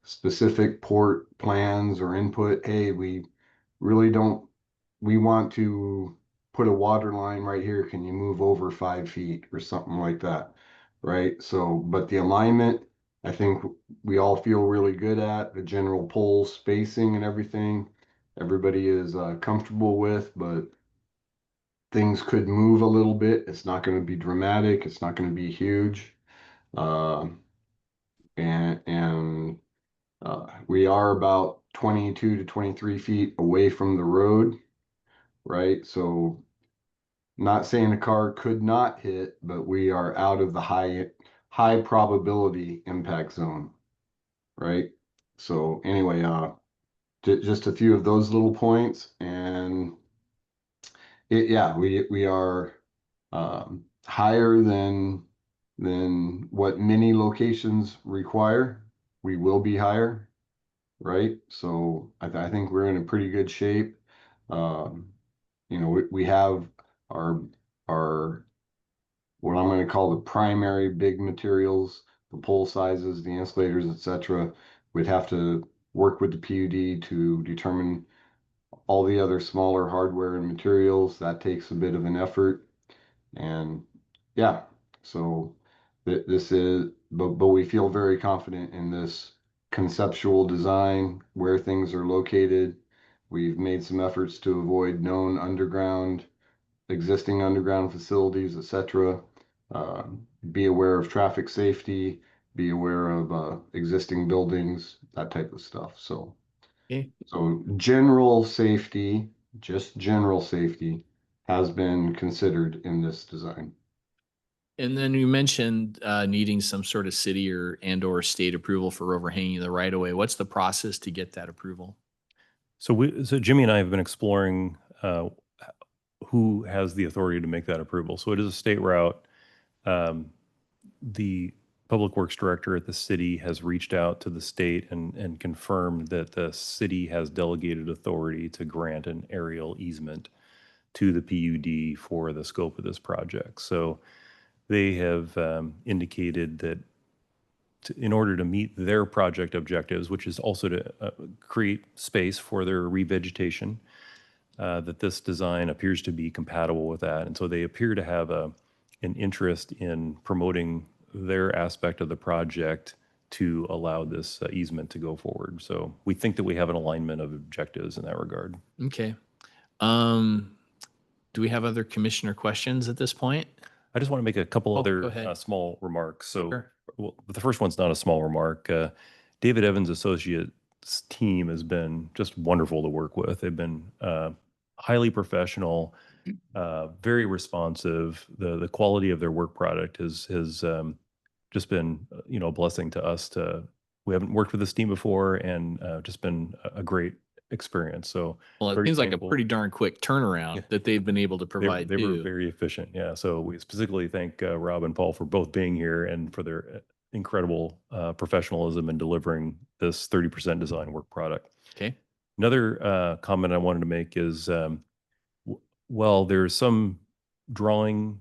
specific port plans or input. Hey, we really don't, we want to put a water line right here. Can you move over 5 feet or something like that? Right. So, but the alignment, I think we all feel really good at the general pole spacing and everything. Everybody is comfortable with, but things could move a little bit. It's not going to be dramatic. It's not going to be huge. Um, and we are about 22 to 23 feet away from the road, right? So not saying a car could not hit, but we are out of the high probability impact zone, right? So anyway, just a few of those little points, and yeah, we are higher than what many locations require. We will be higher, right? So I think we're in a pretty good shape. Um, you know, we have our what I'm going to call the primary big materials, the pole sizes, the insulators, etc. We'd have to work with the PUD to determine all the other smaller hardware and materials. That takes a bit of an effort. And yeah, so this is, but we feel very confident in this conceptual design, where things are located. We've made some efforts to avoid known existing underground facilities, etc. Be aware of traffic safety, be aware of existing buildings, that type of stuff. So, Okay. so general safety, just general safety, has been considered in this design. And then you mentioned needing some sort of city or state approval for overhanging the right of way. What's the process to get that approval? So Jimmy and I have been exploring who has the authority to make that approval. So it is a state route. The public works director at the city has reached out to the state and confirmed that the city has delegated authority to grant an aerial easement to the PUD for the scope of this project. So they have indicated that in order to meet their project objectives, which is also to create space for their revegetation, that this design appears to be compatible with that. And so they appear to have an interest in promoting their aspect of the project to allow this easement to go forward. So we think that we have an alignment of objectives in that regard. Okay. Do we have other commissioner questions at this point? I just want to make a couple Go other ahead. small remarks. So Sure. well, the first one's not a small remark. David Evans Associates team has been just wonderful to work with. They've been highly professional, very responsive. The quality of their work product has just been a blessing to us. We haven't worked with this team before, and just been a great experience. So Well, it very seems like a thankful. pretty darn quick turnaround Yeah. that they've been able to They provide were too. very efficient. Yeah. So we specifically thank Rob and Paul for both being here and for their incredible professionalism in delivering this 30% design work product. Okay. Another comment I wanted to make is, well, there's some drawing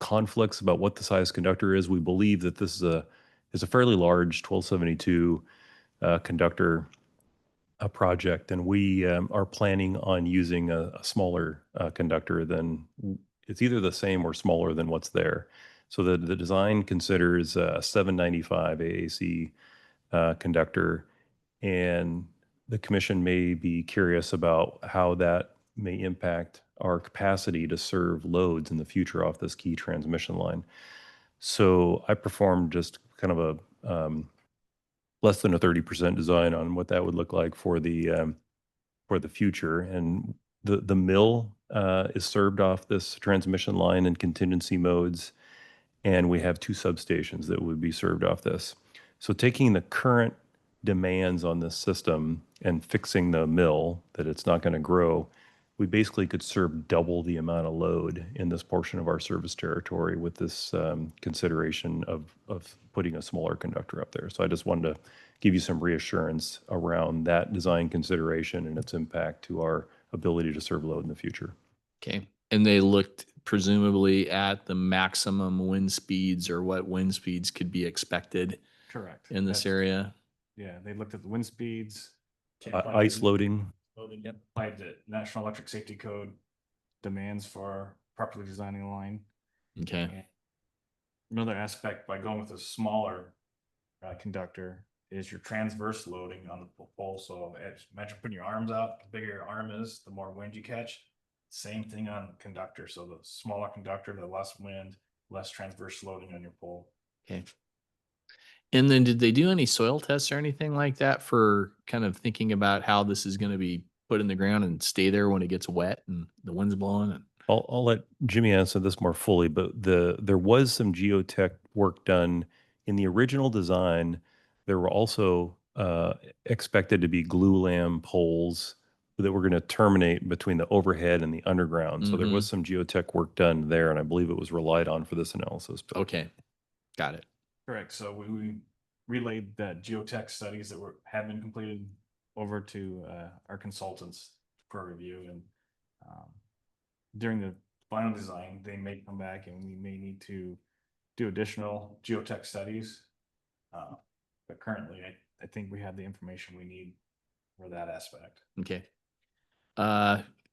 conflicts about what the size conductor is. We believe that this is a fairly large 1272 conductor project, and we are planning on using a smaller conductor than, it's either the same or smaller than what's there. So the design considers a 795 AAC conductor, And the commission may be curious about how that may impact our capacity to serve loads in the future off this key transmission line. So I performed just kind of a less than a 30% design on what that would look like for the future. And the mill is served off this transmission line in contingency modes, and we have two substations that would be served off this. So taking the current demands on this system and fixing the mill that it's not going to grow, we basically could serve double the amount of load in this portion of our service territory with this consideration of putting a smaller conductor up there. So I just wanted to give you some reassurance around that design consideration and its impact to our ability to serve load in the future. Okay. And they looked presumably at the maximum wind speeds or what wind speeds could be expected Correct. in this That's- area. Yeah, they looked at the wind speeds. Ice loading. Yep. Applied the National Electric Safety Code demands for properly designing a line. Okay. And another aspect by going with a smaller conductor is your transverse loading on the pole. So imagine putting your arms out, the bigger your arm is, the more wind you catch. Same thing on conductor. So the smaller conductor, the less wind, less transverse loading on your pole. Okay. And then did they do any soil tests or anything like that for kind of thinking about how this is going to be put in the ground and stay there when it gets wet and the wind's blowing? And I'll let Jimmy answer this more fully, but there was some geotech work done in the original design. There were also expected to be glue lam poles that were going to terminate between the overhead and the underground. So there was some geotech work done there, and I believe it was relied on for this analysis. But okay, got it. Correct. So we relayed the geotech studies that have been completed over to our consultants for review, and during the final design, they may come back and we may need to do additional geotech studies. But currently, I think we have the information we need for that aspect. Okay.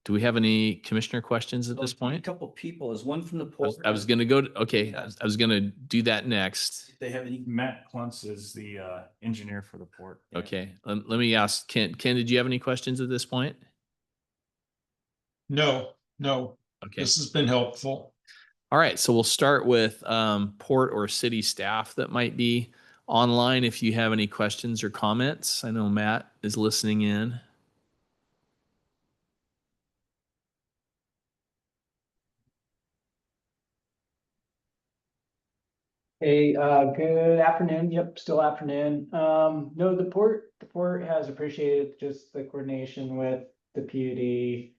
Do we have any commissioner questions at this A point? couple people, is one from the I was, port? I was gonna go to, okay, I was gonna do that next. If they have any, Matt Kluntz is the engineer for the port. Okay, let me ask Ken, did you have any questions at this point? No, Okay. this has been helpful. All right, so we'll start with port or city staff that might be online if you have any questions or comments. I know Matt is listening in. Hey, good afternoon. Yep, still afternoon. No, the port has appreciated just the coordination with the PUD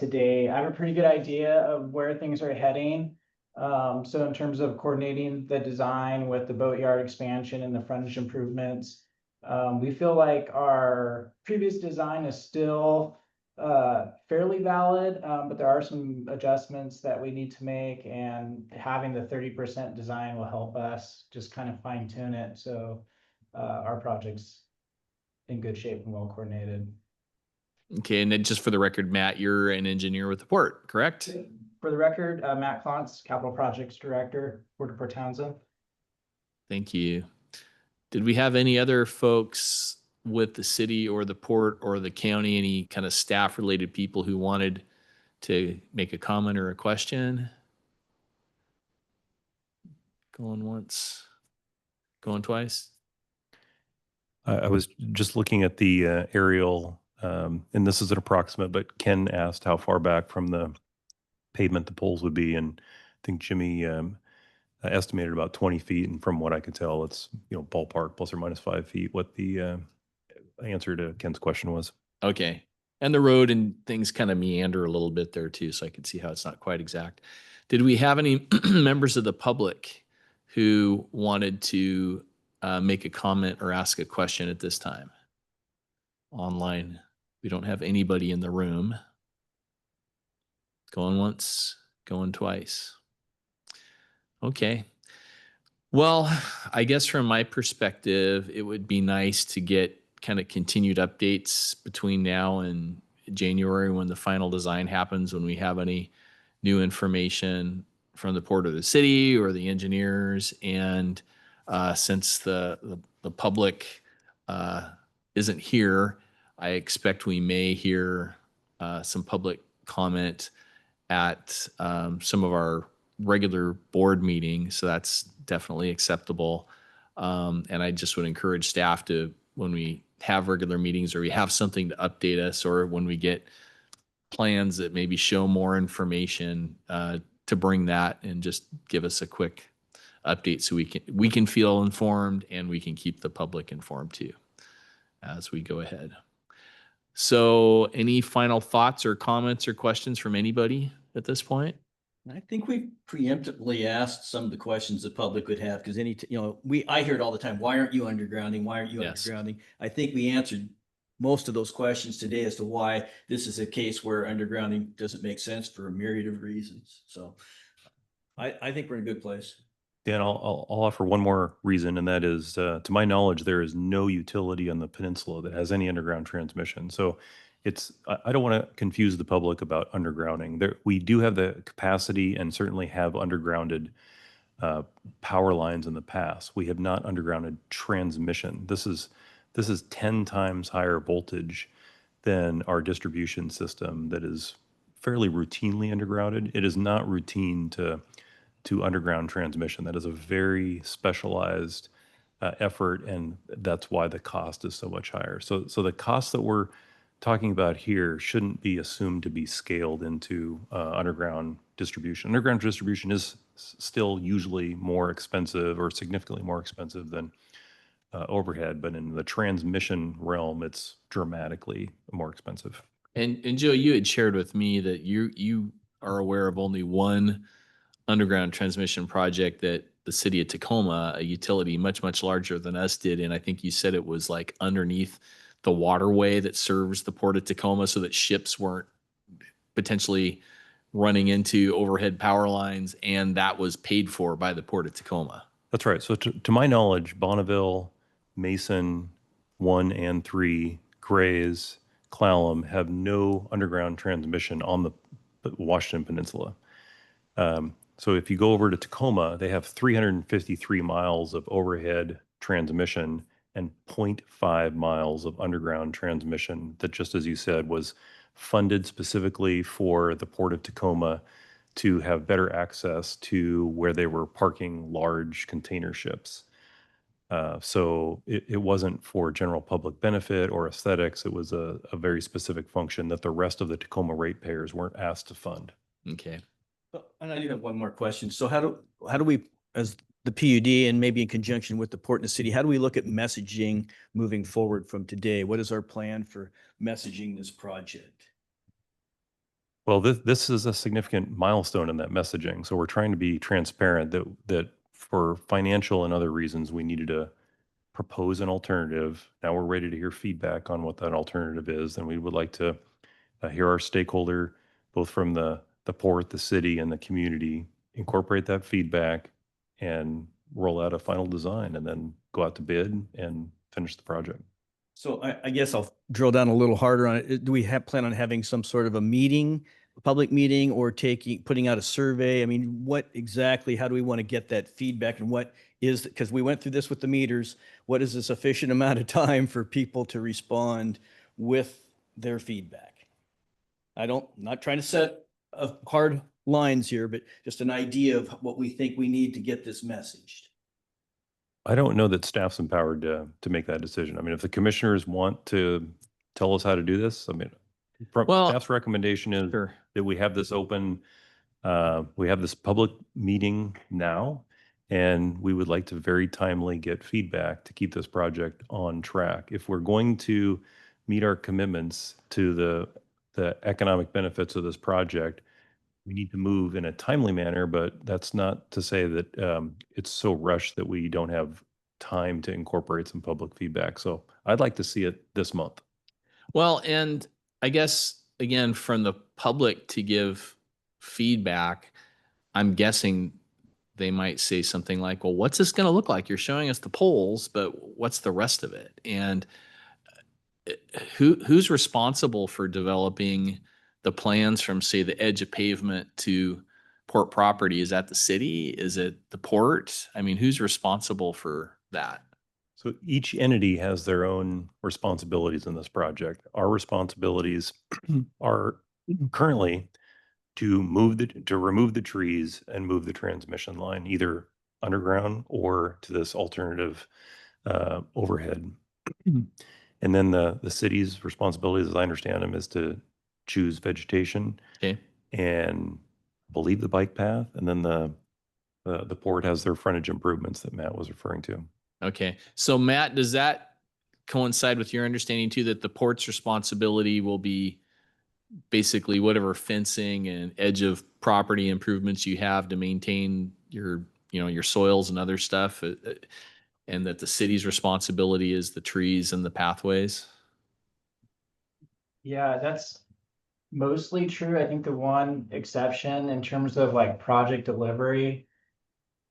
today. I have a pretty good idea of where things are heading. So in terms of coordinating the design with the boatyard expansion and the frontage improvements, we feel like our previous design is still fairly valid, but there are some adjustments that we need to make, and having the 30% design will help us just kind of fine tune it. So our project's in good shape and well coordinated. Okay, and then just for the record, Matt, you're an engineer with the port, correct? For the record, Matt Klontz, Capital Projects Director, Port of Port Townsend. Thank you. Did we have any other folks with the city or the port or the county, any kind of staff related people who wanted to make a comment or a question? Going once, going twice. I was just looking at the aerial, and this is an approximate, but Ken asked how far back from the pavement the poles would be, and I think Jimmy estimated about 20 feet, and from what I could tell, it's ballpark plus or minus 5 feet. What the answer to Ken's question was. Okay. And the road and things kind of meander a little bit there too, so I could see how it's not quite exact. Did we have any members of the public who wanted to make a comment or ask a question at this time? Online, we don't have anybody in the room. Going once, going twice. Okay. Well, I guess from my perspective, it would be nice to get kind of continued updates between now and January when the final design happens, when we have any new information from the port or the city or the engineers. And since the public isn't here. I expect we may hear some public comment at some of our regular board meetings, so that's definitely acceptable. And I just would encourage staff to, when we have regular meetings or we have something to update us, or when we get plans that maybe show more information, to bring that and just give us a quick update so we can feel informed and we can keep the public informed too as we go ahead. So any final thoughts or comments or questions from anybody at this point? I think we preemptively asked some of the questions the public would have, because I hear it all the time. Why aren't you undergrounding? Why aren't you Yes. undergrounding? I think we answered most of those questions today as to why this is a case where undergrounding doesn't make sense for a myriad of reasons. So I think we're in a good place. Dan, I'll offer one more reason, and that is, to my knowledge, there is no utility on the peninsula that has any underground transmission. So I don't want to confuse the public about undergrounding. We do have the capacity and certainly have undergrounded power lines in the past. We have not undergrounded transmission. This is 10 times higher voltage than our distribution system that is fairly routinely undergrounded. It is not routine to underground transmission. That is a very specialized effort, and that's why the cost is so much higher. So the cost that we're talking about here shouldn't be assumed to be scaled into underground distribution. Underground distribution is still usually more expensive or significantly more expensive than overhead, but in the transmission realm, it's dramatically more expensive. And Joe, you had shared with me that you are aware of only one underground transmission project that the city of Tacoma, a utility much larger than us, did. And I think you said it was like underneath the waterway that serves the port of Tacoma, so that ships weren't potentially running into overhead power lines, and that was paid for by the port of Tacoma. That's right. So to my knowledge, Bonneville, Mason 1 and 3, Grays, Clallam have no underground transmission on the Washington Peninsula. So if you go over to Tacoma, they have 353 miles of overhead transmission and 0.5 miles of underground transmission that, just as you said, was funded specifically for the Port of Tacoma to have better access to where they were parking large container ships. So it wasn't for general public benefit or aesthetics. It was a very specific function that the rest of the Tacoma ratepayers weren't asked to fund. Okay. And I do have one more question. So how do we, as the PUD and maybe in conjunction with the port and the city, how do we look at messaging moving forward from today? What is our plan for messaging this project? Well, this is a significant milestone in that messaging. So we're trying to be transparent that for financial and other reasons, we needed to propose an alternative. Now we're ready to hear feedback on what that alternative is. And we would like to hear our stakeholder, both from the port, the city, and the community, incorporate that feedback and roll out a final design, and then go out to bid and finish the project. So I guess I'll drill down a little harder on it. Do we plan on having some sort of a meeting, a public meeting, or putting out a survey? I mean, what exactly, how do we want to get that feedback, and what is, because we went through this with the meters, what is a sufficient amount of time for people to respond with their feedback? Not trying to set hard lines here, but just an idea of what we think we need to get this messaged. I don't know that staff's empowered to make that decision. I mean, if the commissioners want to tell us how to do this, I mean, staff's recommendation is Sure. that we have this open, we have this public meeting now, and we would like to very timely get feedback to keep this project on track. If we're going to meet our commitments to the economic benefits of this project, we need to move in a timely manner, but that's not to say that it's so rushed that we don't have time to incorporate some public feedback. So I'd like to see it this month. Well, and I guess, again, from the public to give feedback, I'm guessing they might say something like, well, what's this going to look like? You're showing us the poles, but what's the rest of it? And who's responsible for developing the plans from, say, the edge of pavement to port property? Is that the city? Is it the port? I mean, who's responsible for that? So each entity has their own responsibilities in this project. Our responsibilities are currently to remove the trees and move the transmission line, either underground or to this alternative overhead. And then the city's responsibilities, as I understand them, is to choose vegetation Okay. and I believe the bike path, and then the port has their frontage improvements that Matt was referring to. Okay. So Matt, does that coincide with your understanding too, that the port's responsibility will be basically whatever fencing and edge of property improvements you have to maintain your, your soils and other stuff, and that the city's responsibility is the trees and the pathways? Yeah, that's mostly true. I think the one exception in terms of like project delivery,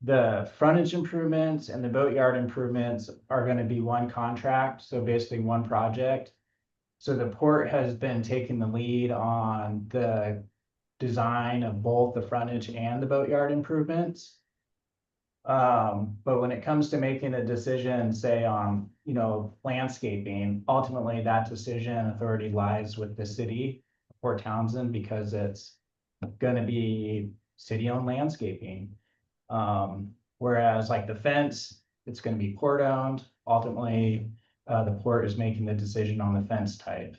the frontage improvements and the boatyard improvements are gonna be one contract, so basically one project. So the port has been taking the lead on the design of both the frontage and the boatyard improvements. But when it comes to making a decision, say on, landscaping, ultimately that decision authority lies with the city of Port Townsend because it's gonna be city-owned landscaping. Whereas like the fence, it's gonna be port-owned. Ultimately, the port is making the decision on the fence type.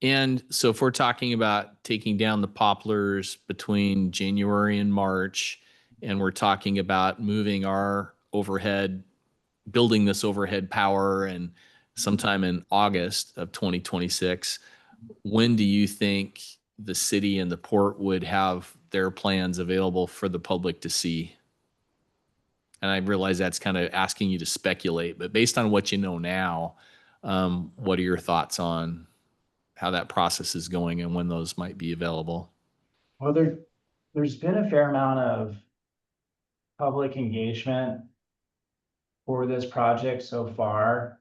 And so if we're talking about taking down the poplars between January and March, and we're talking about moving our overhead, building this overhead power and sometime in August of 2026, when do you think the city and the port would have their plans available for the public to see? And I realize that's kind of asking you to speculate, but based on what you know now, what are your thoughts on how that process is going and when those might be available? Well, there's been a fair amount of public engagement for this project so far.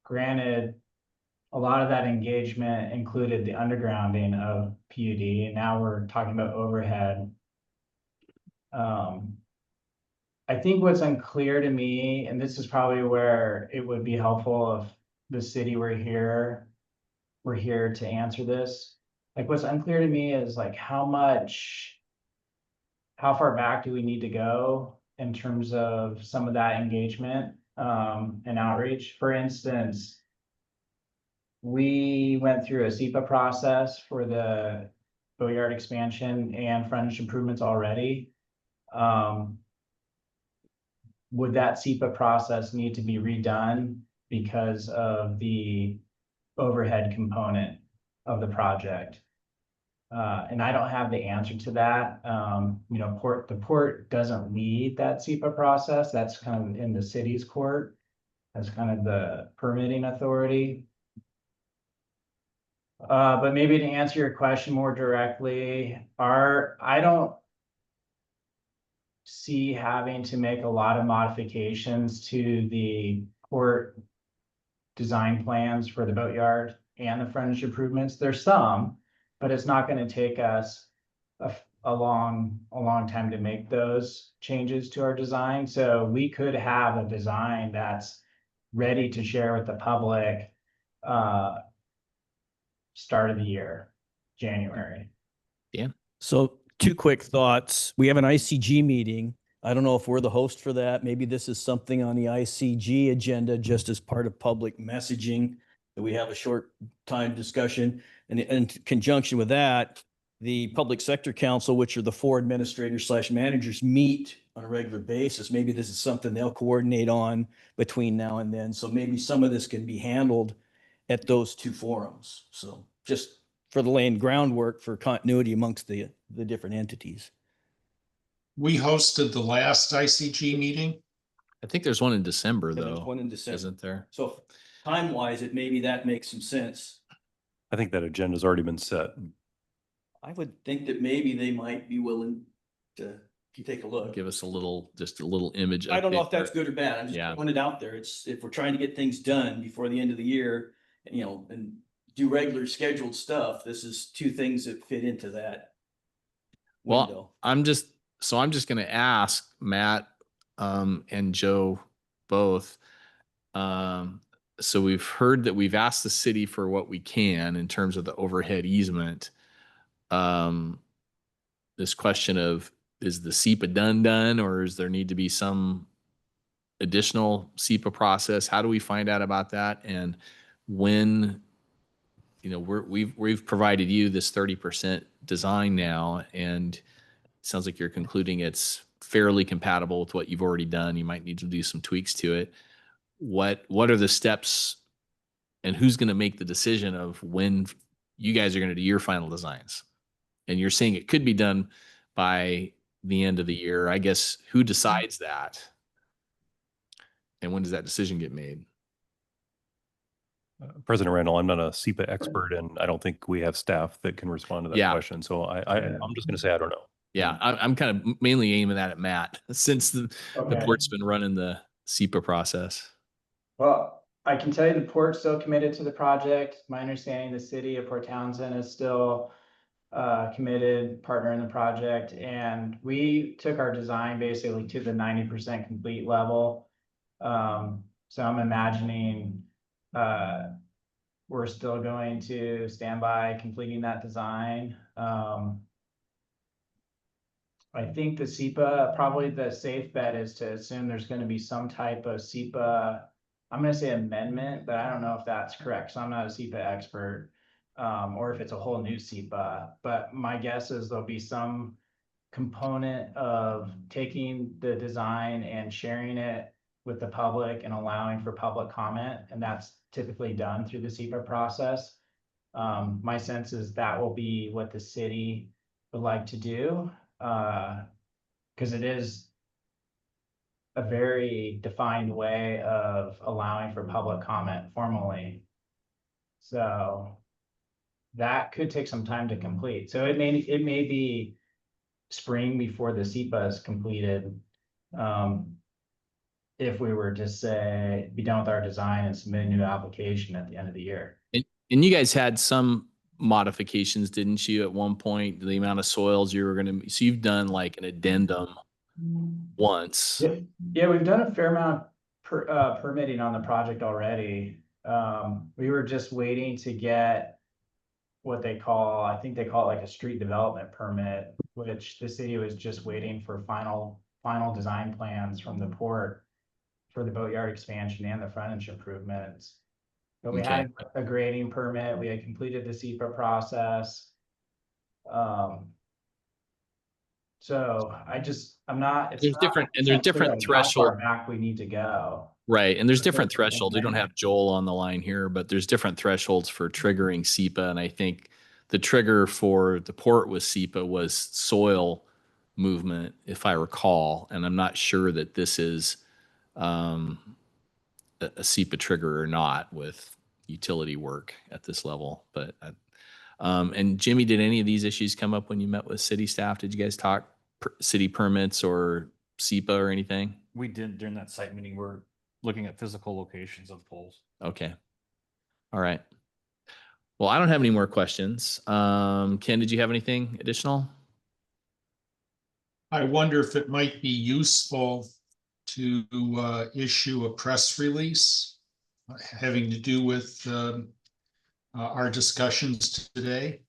Granted, a lot of that engagement included the undergrounding of PUD, and now we're talking about overhead. I think what's unclear to me, and this is probably where it would be helpful if the city were here to answer this. Like, what's unclear to me is like how far back do we need to go in terms of some of that engagement and outreach? For instance, we went through a SEPA process for the boatyard expansion and frontage improvements already. Would that SEPA process need to be redone because of the overhead component of the project? And I don't have the answer to that. The port doesn't lead that SEPA process. That's kind of in the city's court. That's kind of the permitting authority. But maybe to answer your question more directly, I don't see having to make a lot of modifications to the port design plans for the boatyard and the frontage improvements. There's some, but it's not going to take us a long time to make those changes to our design. So we could have a design that's ready to share with the public start of the year, January. Yeah. So 2 quick thoughts. We have an ICG meeting. I don't know if we're the host for that. Maybe this is something on the ICG agenda, just as part of public messaging, that we have a short time discussion. And in conjunction with that, the Public Sector Council, which are the 4 administrators / managers, meet on a regular basis. Maybe this is something they'll coordinate on between now and then. So maybe some of this can be handled at those 2 forums. So just for the laying groundwork for continuity amongst the different entities. We hosted the last ICG meeting. I think there's one in December, Yeah, though. there's one in December. Isn't there? So time-wise, maybe that makes some sense. I think that agenda's already been set. I would think that maybe they might be willing to take a look. Give us just a little image. I don't know update if that's for it. good or bad. I'm just Yeah. putting it out there. It's, if we're trying to get things done before the end of the year, and do regular scheduled stuff, this is 2 things that fit into that window. Well, I'm just going to ask Matt, and Joe both. So we've heard that we've asked the city for what we can in terms of the overhead easement. This question of, is the SEPA done, or is there need to be some additional SEPA process? How do we find out about that? And when, we've provided you this 30% design now, and it sounds like you're concluding it's fairly compatible with what you've already done. You might need to do some tweaks to it. What are the steps, and who's going to make the decision of when you guys are going to do your final designs? And you're saying it could be done by the end of the year. I guess who decides that? And when does that decision get made? President Randall, I'm not a SEPA expert, and I don't think we have staff that can respond to that Yeah. question. So I'm just going to say I don't know. Yeah, I'm kind of mainly aiming that at Matt since the Okay. port's been running the SEPA process. Well, I can tell you the port's still committed to the project. My understanding, the city of Port Townsend is still committed partner in the project, and we took our design basically to the 90% complete level. So I'm imagining we're still going to stand by completing that design. I think the SEPA, probably the safe bet is to assume there's going to be some type of SEPA, I'm going to say amendment, but I don't know if that's correct. So I'm not a SEPA expert, or if it's a whole new SEPA, but my guess is there'll be some component of taking the design and sharing it with the public and allowing for public comment. And that's typically done through the SEPA process. My sense is that will be what the city would like to do. Because it is a very defined way of allowing for public comment formally. So that could take some time to complete. So it may be spring before the SEPA is completed. If we were to say, be done with our design and submit a new application at the end of the year. And you guys had some modifications, didn't you, at one point, the amount of soils you were going to, so you've done like an addendum once. Yeah, we've done a fair amount of permitting on the project already. We were just waiting to get what they call, I think they call it like a street development permit, which the city was just waiting for final design plans from the port for the boatyard expansion and the frontage improvements. But we had a grading permit, we had completed the SEPA process. So I'm not, There's different threshold back we need to go. Right. And there's different thresholds. We don't have Joel on the line here, but there's different thresholds for triggering SEPA. And I think the trigger for the port with SEPA was soil movement, if I recall. And I'm not sure that this is a SEPA trigger or not with utility work at this level. But and Jimmy, did any of these issues come up when you met with city staff? Did you guys talk city permits or SEPA or anything? We did during that site meeting. We're looking at physical locations of poles. Okay. All right. Well, I don't have any more questions. Ken, did you have anything additional? I wonder if it might be useful to issue a press release having to do with our discussions today.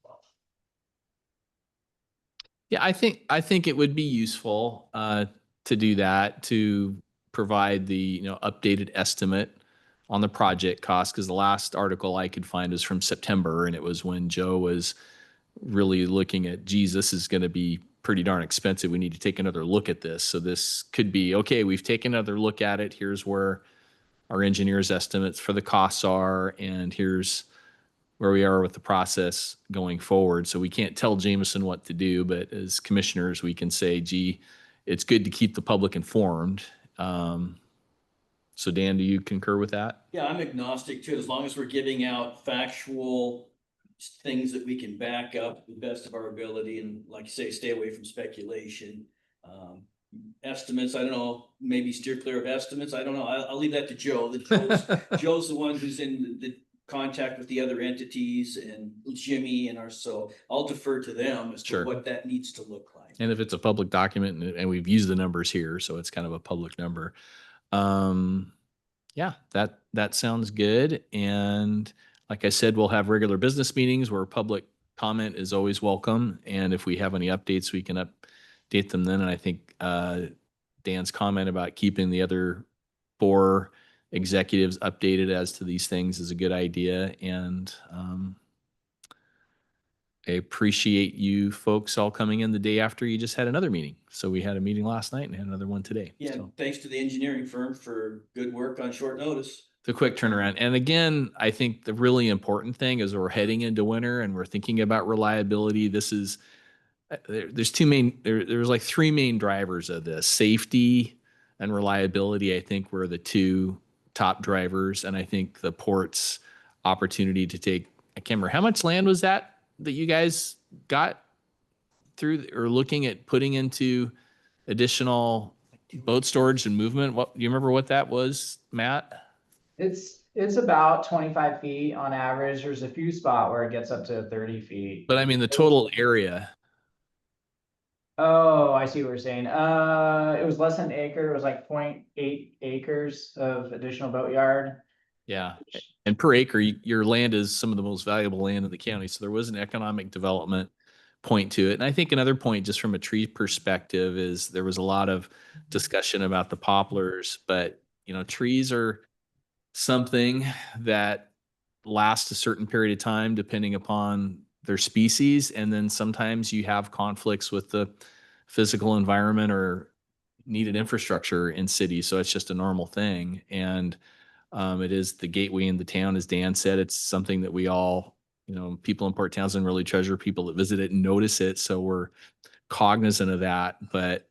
Yeah, I think it would be useful to do that, to provide the updated estimate on the project cost, because the last article I could find was from September, and it was when Joe was really looking at, geez, this is going to be pretty darn expensive. We need to take another look at this. So this could be, okay, we've taken another look at it. Here's where our engineers' estimates for the costs are, and here's where we are with the process going forward. So we can't tell Jameson what to do, but as commissioners, we can say, gee, it's good to keep the public informed. So Dan, do you concur with that? Yeah, I'm agnostic too, as long as we're giving out factual things that we can back up to the best of our ability, and like you say, stay away from speculation. Estimates, I don't know, maybe steer clear of estimates. I don't know. I'll leave that to Joe. Joe's the one who's in the contact with the other entities and Jimmy and so I'll defer to them as to Sure. what that needs to look like. And if it's a public document and we've used the numbers here, so it's kind of a public number. Yeah, that sounds good. And like I said, we'll have regular business meetings where public comment is always welcome. And if we have any updates, we can update them then. And I think Dan's comment about keeping the other 4 executives updated as to these things is a good idea. And I appreciate you folks all coming in the day after you just had another meeting. So we had a meeting last night and had another one today. Yeah, So thanks to the engineering firm for good work on short notice. the quick turnaround. And again, I think the really important thing is we're heading into winter and we're thinking about reliability. This is there's 2 main there's like 3 main drivers of this. Safety and reliability, I think, were the 2 top drivers. And I think the port's opportunity to take, I can't remember how much land was that you guys got through or looking at putting into additional boat storage and movement. What you remember what that was, Matt? It's about 25 feet on average. There's a few spot where it gets up to 30 feet. But I mean the total area. Oh, I see what you're saying. It was less than an acre. It was like 0.8 acres of additional boat yard. Yeah. And per acre, your land is some of the most valuable land in the county. So there was an economic development point to it. And I think another point, just from a tree perspective, is there was a lot of discussion about the poplars, but trees are something that last a certain period of time depending upon their species. And then sometimes you have conflicts with the physical environment or needed infrastructure in cities. So it's just a normal thing. And it is the gateway in the town, as Dan said. It's something that we all, people in Port Townsend really treasure, people that visit it and notice it. So we're cognizant of that. But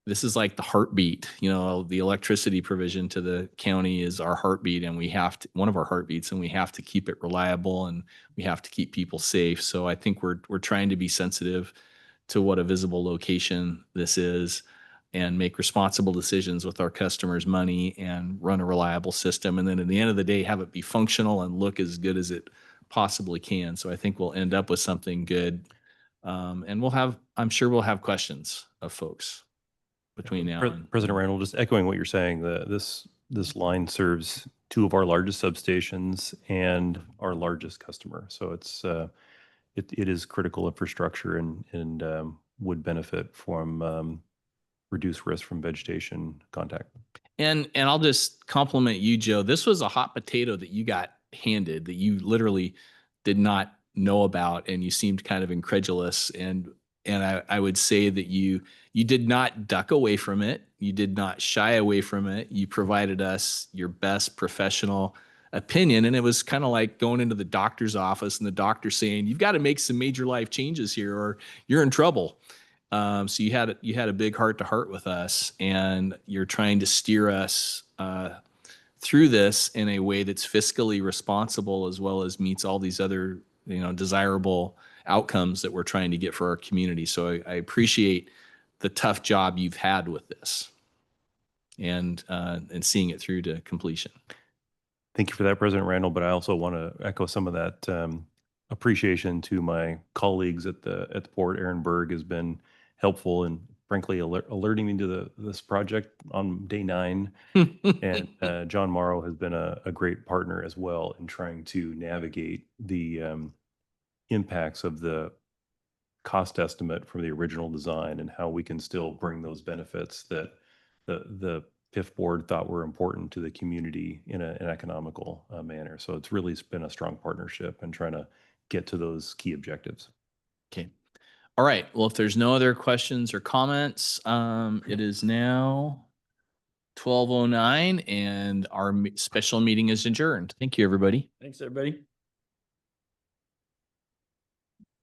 this is like the heartbeat. The electricity provision to the county is our heartbeat, and we have to, one of our heartbeats, and we have to keep it reliable and we have to keep people safe. So I think we're trying to be sensitive to what a visible location this is and make responsible decisions with our customers' money and run a reliable system. And then at the end of the day, have it be functional and look as good as it possibly can. So I think we'll end up with something good. And I'm sure we'll have questions of folks between now and President Randall, just echoing what you're saying, this line serves 2 of our largest substations and our largest customer. So it is critical infrastructure and would benefit from reduced risk from vegetation contact. And I'll just compliment you, Joe. This was a hot potato that you got handed that you literally did not know about, and you seemed kind of incredulous. And I would say that you did not duck away from it. You did not shy away from it. You provided us your best professional opinion. And it was kind of like going into the doctor's office and the doctor saying, you've got to make some major life changes here or you're in trouble. So you had a big heart to heart with us, and you're trying to steer us through this in a way that's fiscally responsible as well as meets all these other desirable outcomes that we're trying to get for our community. So I appreciate the tough job you've had with this and seeing it through to completion. Thank you for that, President Randall. But I also want to echo some of that appreciation to my colleagues at the port. Aaron Berg has been helpful and frankly alerting me to this project on day 9. And John Morrow has been a great partner as well in trying to navigate the impacts of the cost estimate from the original design and how we can still bring those benefits that the PIF board thought were important to the community in an economical manner. So it's really been a strong partnership and trying to get to those key objectives. Okay. All right. Well, if there's no other questions or comments, it is now 12:09 and our special meeting is adjourned. Thank you, everybody. Thanks, everybody.